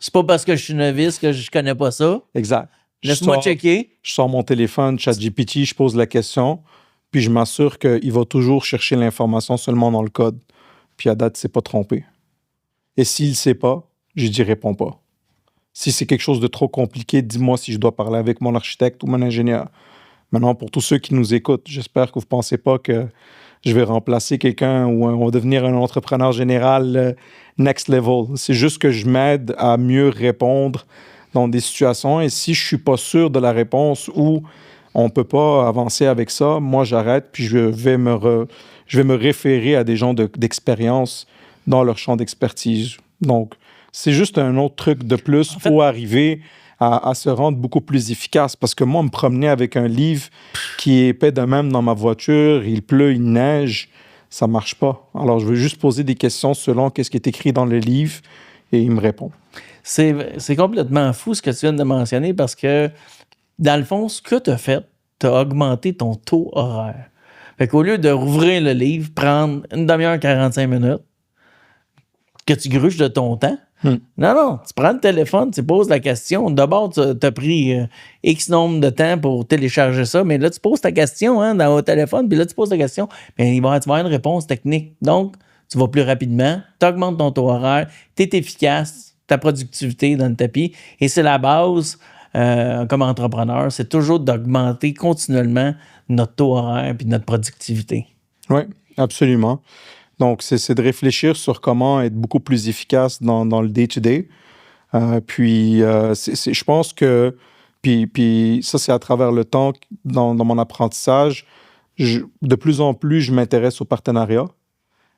C'est pas parce que je suis novice que je connais pas ça. Exact. Laisse-moi checker. Je sors mon téléphone, ChatGPT, je pose la question, puis je m'assure qu'il va toujours chercher l'information seulement dans le code. Puis à date, il ne s'est pas trompé. Et s'il ne sait pas, je dis réponds pas. Si c'est quelque chose de trop compliqué, dis-moi si je dois parler avec mon architecte ou mon ingénieur. Maintenant, pour tous ceux qui nous écoutent, j'espère que vous ne pensez pas que je vais remplacer quelqu'un ou on va devenir un entrepreneur général next level. C'est juste que je m'aide à mieux répondre dans des situations. Et si je ne suis pas sûr de la réponse ou on ne peut pas avancer avec ça, moi, j'arrête puis je vais me référer à des gens d'expérience dans leur champ d'expertise. Donc, c'est juste un autre truc de plus pour arriver à se rendre beaucoup plus efficace. Parce que moi, me promener avec un livre qui est épais de même dans ma voiture, il pleut, il neige, ça marche pas. Alors, je veux juste poser des questions selon qu'est-ce qui est écrit dans le livre et il me répond. C'est complètement fou ce que tu viens de mentionner parce que, dans le fond, ce que tu as fait, tu as augmenté ton taux horaire. Fait qu'au lieu de rouvrir le livre, prendre une demi-heure, 45 minutes, que tu gruges de ton temps, non, tu prends le téléphone, tu poses la question. D'abord, tu as pris X nombre de temps pour télécharger ça, mais là, tu poses ta question dans le téléphone, puis là, tu poses ta question, mais tu vas avoir une réponse technique. Donc, tu vas plus rapidement, tu augmentes ton taux horaire, tu es efficace, ta productivité dans le tapis, et c'est la base, comme entrepreneur, c'est toujours d'augmenter continuellement notre taux horaire puis notre productivité. Oui, absolument. Donc, c'est de réfléchir sur comment être beaucoup plus efficace dans le day-to-day. Je pense que, puis ça, c'est à travers le temps, dans mon apprentissage, de plus en plus, je m'intéresse au partenariat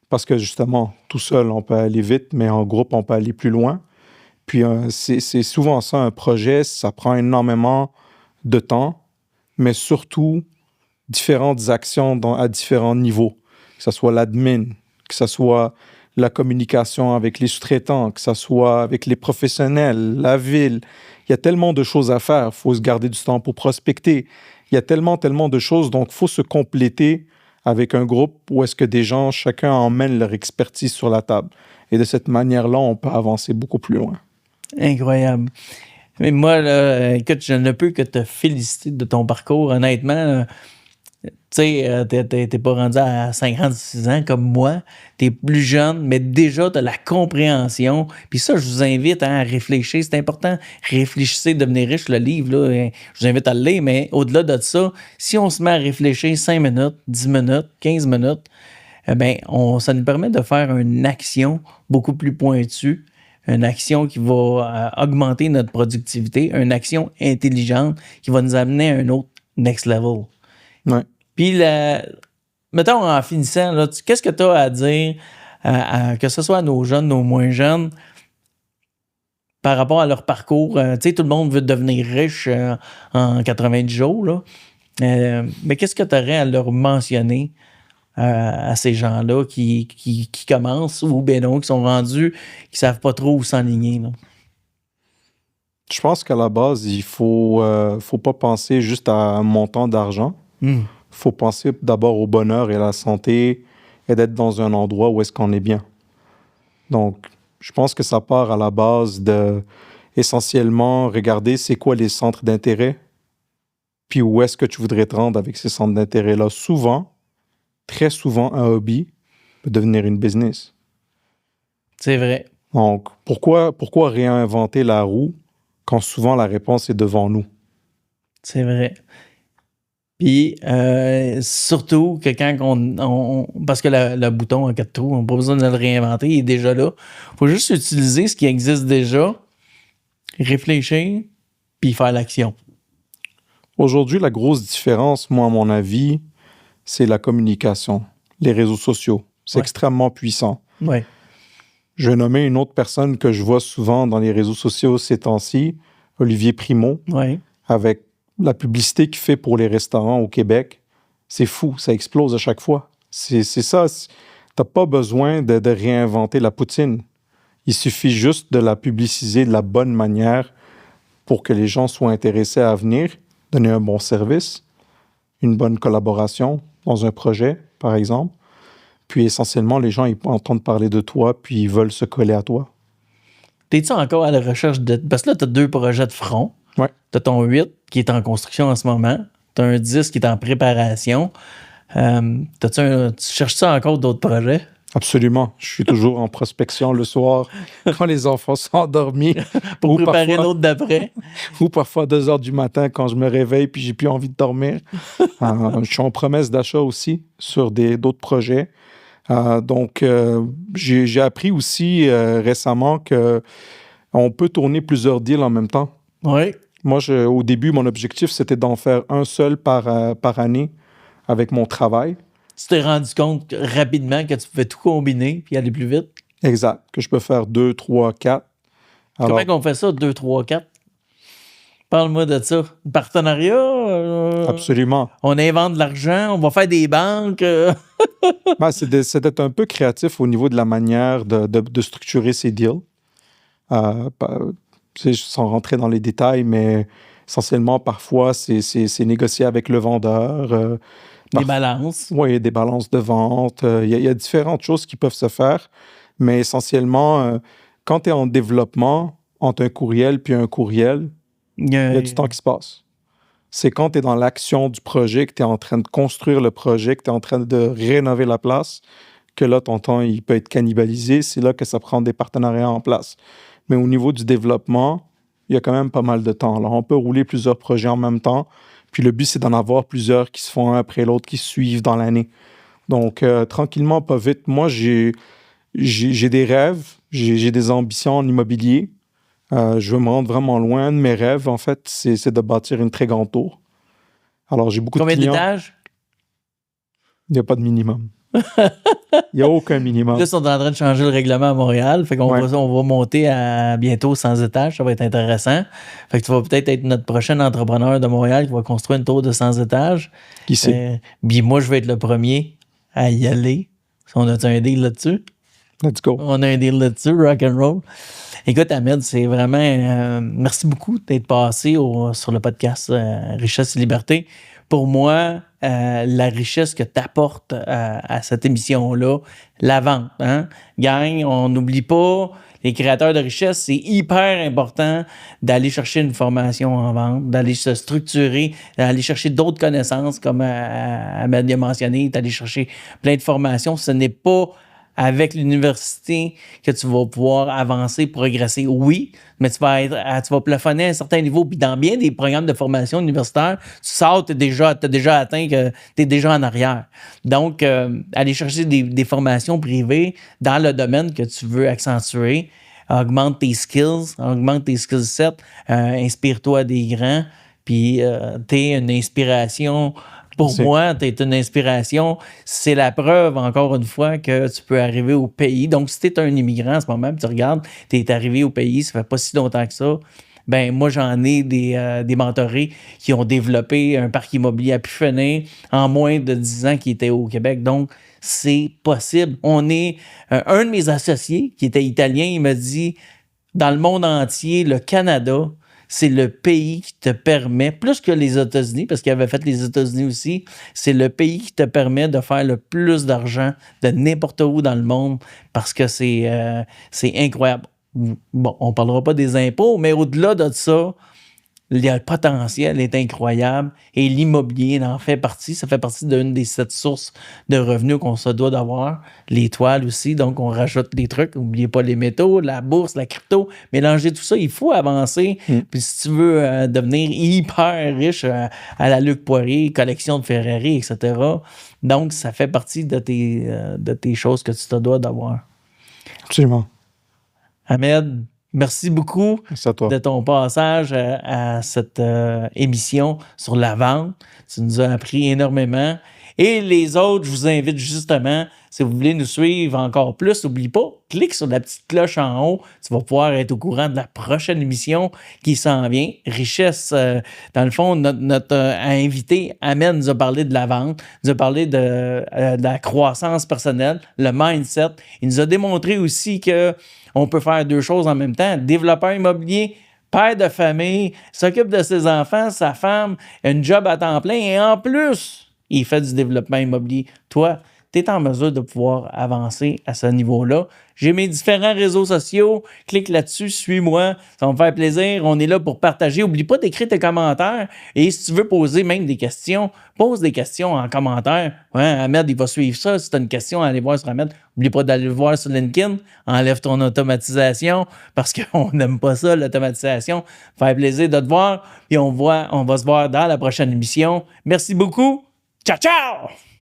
parce que justement, tout seul, on peut aller vite, mais en groupe, on peut aller plus loin. Puis c'est souvent ça, un projet, ça prend énormément de temps, mais surtout différentes actions à différents niveaux, que ce soit l'admin, que ce soit la communication avec les sous-traitants, que ce soit avec les professionnels, la ville. Il y a tellement de choses à faire. Il faut se garder du temps pour prospecter. Il y a tellement de choses. Donc, il faut se compléter avec un groupe où est-ce que des gens, chacun emmène leur expertise sur la table. Et de cette manière-là, on peut avancer beaucoup plus loin. Incroyable. Mais moi, là, écoute, je ne peux que te féliciter de ton parcours. Honnêtement, tu sais, t'es pas rendu à 56 ans comme moi. T'es plus jeune, mais déjà, t'as la compréhension. Puis ça, je vous invite à réfléchir. C'est important. Réfléchissez, devenez riche, le livre, là. Je vous invite à le lire, mais au-delà de ça, si on se met à réfléchir 5 minutes, 10 minutes, 15 minutes, ça nous permet de faire une action beaucoup plus pointue. Une action qui va augmenter notre productivité, une action intelligente qui va nous amener à un autre next level. Ouais. Puis, mettons, en finissant, là, qu'est-ce que tu as à dire, que ce soit à nos jeunes, nos moins jeunes, par rapport à leur parcours? Tu sais, tout le monde veut devenir riche en 90 jours, là. Mais qu'est-ce que tu aurais à leur mentionner à ces gens-là qui commencent ou bien non, qui sont rendus, qui savent pas trop où s'enligner, là? Je pense qu'à la base, il faut pas penser juste à un montant d'argent. Il faut penser d'abord au bonheur et à la santé et d'être dans un endroit où est-ce qu'on est bien. Donc, je pense que ça part à la base de essentiellement regarder c'est quoi les centres d'intérêt, puis où est-ce que tu voudrais te rendre avec ces centres d'intérêt-là. Souvent, très souvent, un hobby peut devenir une business. C'est vrai. Donc, pourquoi réinventer la roue quand souvent la réponse est devant nous? C'est vrai. Puis, surtout que quand parce que le bouton à 4 trous, on n'a pas besoin de le réinventer, il est déjà là. Il faut juste utiliser ce qui existe déjà, réfléchir, puis faire l'action. Aujourd'hui, la grosse différence, moi, à mon avis, c'est la communication, les réseaux sociaux. C'est extrêmement puissant. Ouais. Je vais nommer une autre personne que je vois souvent dans les réseaux sociaux ces temps-ci, Olivier Primo, avec la publicité qu'il fait pour les restaurants au Québec. C'est fou, ça explose à chaque fois. C'est ça. T'as pas besoin de réinventer la poutine. Il suffit juste de la publiciser de la bonne manière pour que les gens soient intéressés à venir, donner un bon service, une bonne collaboration dans un projet, par exemple. Puis essentiellement, les gens, ils entendent parler de toi, puis ils veulent se coller à toi. T'es-tu encore à la recherche de... Parce que là, t'as 2 projets de front. Ouais. T'as ton 8 qui est en construction en ce moment. T'as un 10 qui est en préparation. Tu cherches-tu encore d'autres projets? Absolument. Je suis toujours en prospection le soir quand les enfants sont endormis. Pour préparer l'autre d'après. Ou parfois 2 heures du matin quand je me réveille puis j'ai plus envie de dormir. Je suis en promesse d'achat aussi sur d'autres projets. Donc, j'ai appris aussi récemment qu'on peut tourner plusieurs deals en même temps. Oui. Moi, au début, mon objectif, c'était d'en faire un seul par année avec mon travail. Tu t'es rendu compte rapidement que tu pouvais tout combiner puis aller plus vite? Exact. Que je peux faire 2, 3, 4. Comment on fait ça, 2, 3, 4? Parle-moi de ça. Partenariat? Absolument. On invente de l'argent, on va faire des banques. C'est d'être un peu créatif au niveau de la manière de structurer ces deals. Sans rentrer dans les détails, mais essentiellement, parfois, c'est négocier avec le vendeur. Des balances. Oui, des balances de vente. Il y a différentes choses qui peuvent se faire, mais essentiellement, quand tu es en développement, entre un courriel puis un courriel, il y a du temps qui se passe. C'est quand tu es dans l'action du projet, que tu es en train de construire le projet, que tu es en train de rénover la place, que là, ton temps, il peut être cannibalisé. C'est là que ça prend des partenariats en place. Mais au niveau du développement, il y a quand même pas mal de temps. Alors, on peut rouler plusieurs projets en même temps. Puis le but, c'est d'en avoir plusieurs qui se font un après l'autre, qui se suivent dans l'année. Donc, tranquillement, pas vite. Moi, j'ai des rêves, j'ai des ambitions en immobilier. Je veux me rendre vraiment loin. Mes rêves, en fait, c'est de bâtir une très grande tour. Alors, j'ai beaucoup Combien de clients. d'étages? Il n'y a pas de minimum. Il n'y a aucun minimum. Là, ils sont en train de changer le règlement à Montréal. Fait qu'on Ouais. on va monter à bientôt 100 étages. Ça va être intéressant. Fait que tu vas peut-être être notre prochain entrepreneur de Montréal qui va construire une tour de 100 étages. Qui sait? Puis moi, je vais être le premier à y aller. On a un deal là-dessus? Let's go. On a un deal là-dessus, rock and roll. Écoute, Ahmed, c'est vraiment... merci beaucoup d'être passé sur le podcast Richesse et Liberté. Pour moi, la richesse que tu apportes à cette émission-là, la vente. Hein? Gang, on n'oublie pas, les créateurs de richesse, c'est hyper important d'aller chercher une formation en vente, d'aller se structurer, d'aller chercher d'autres connaissances, comme Ahmed a mentionné, d'aller chercher plein de formations. Ce n'est pas avec l'université que tu vas pouvoir avancer, progresser. Oui, mais tu vas plafonner à un certain niveau. Puis dans bien des programmes de formation universitaire, tu sors, tu as déjà atteint, que tu es déjà en arrière. Donc, aller chercher des formations privées dans le domaine que tu veux accentuer, augmente tes skills, augmente tes skill sets, inspire-toi des grands, puis tu es une inspiration. Pour moi, tu es une inspiration. C'est la preuve, encore une fois, que tu peux arriver au pays. Donc, si tu es un immigrant en ce moment, tu regardes, tu es arrivé au pays, ça fait pas si longtemps que ça. Ben moi, j'en ai des mentorés qui ont développé un parc immobilier à pu finir en moins de 10 ans qui étaient au Québec. Donc, c'est possible. On est... un de mes associés, qui était italien, il m'a dit, dans le monde entier, le Canada... c'est le pays qui te permet, plus que les États-Unis, parce qu'il avait fait les États-Unis aussi, c'est le pays qui te permet de faire le plus d'argent de n'importe où dans le monde, parce que c'est incroyable. Bon, on ne parlera pas des impôts, mais au-delà de ça, le potentiel est incroyable et l'immobilier en fait partie. Ça fait partie d'une des 7 sources de revenus qu'on se doit d'avoir. Les toiles aussi, donc on rajoute des trucs. N'oubliez pas les métaux, la bourse, la crypto. Mélanger tout ça, il faut avancer. Puis si tu veux devenir hyper riche à la Luc Poirier, collection de Ferrari, etc. Donc, ça fait partie de tes choses que tu te dois d'avoir. Absolument. Ahmed, merci beaucoup de ton passage à cette émission sur la vente. Tu nous as appris énormément. Et les autres, je vous invite justement, si vous voulez nous suivre encore plus, n'oublie pas, clique sur la petite cloche en haut. Tu vas pouvoir être au courant de la prochaine émission qui s'en vient. Richesse, dans le fond, notre invité, Ahmed, nous a parlé de la vente, nous a parlé de la croissance personnelle, le mindset. Il nous a démontré aussi qu'on peut faire 2 choses en même temps. Développeur immobilier, père de famille, s'occupe de ses enfants, sa femme, un job à temps plein et en plus, il fait du développement immobilier. Toi, tu es en mesure de pouvoir avancer à ce niveau-là. J'ai mes différents réseaux sociaux. Clique là-dessus, suis-moi. Ça va me faire plaisir. On est là pour partager. N'oublie pas d'écrire tes commentaires. Et si tu veux poser même des questions, pose des questions en commentaire. Ouais, Ahmed, il va suivre ça. Si tu as une question, allez voir sur Ahmed. N'oublie pas d'aller le voir sur LinkedIn. Enlève ton automatisation parce qu'on n'aime pas ça, l'automatisation. Ça fait plaisir de te voir. Et on va se voir dans la prochaine émission. Merci beaucoup. Ciao, ciao!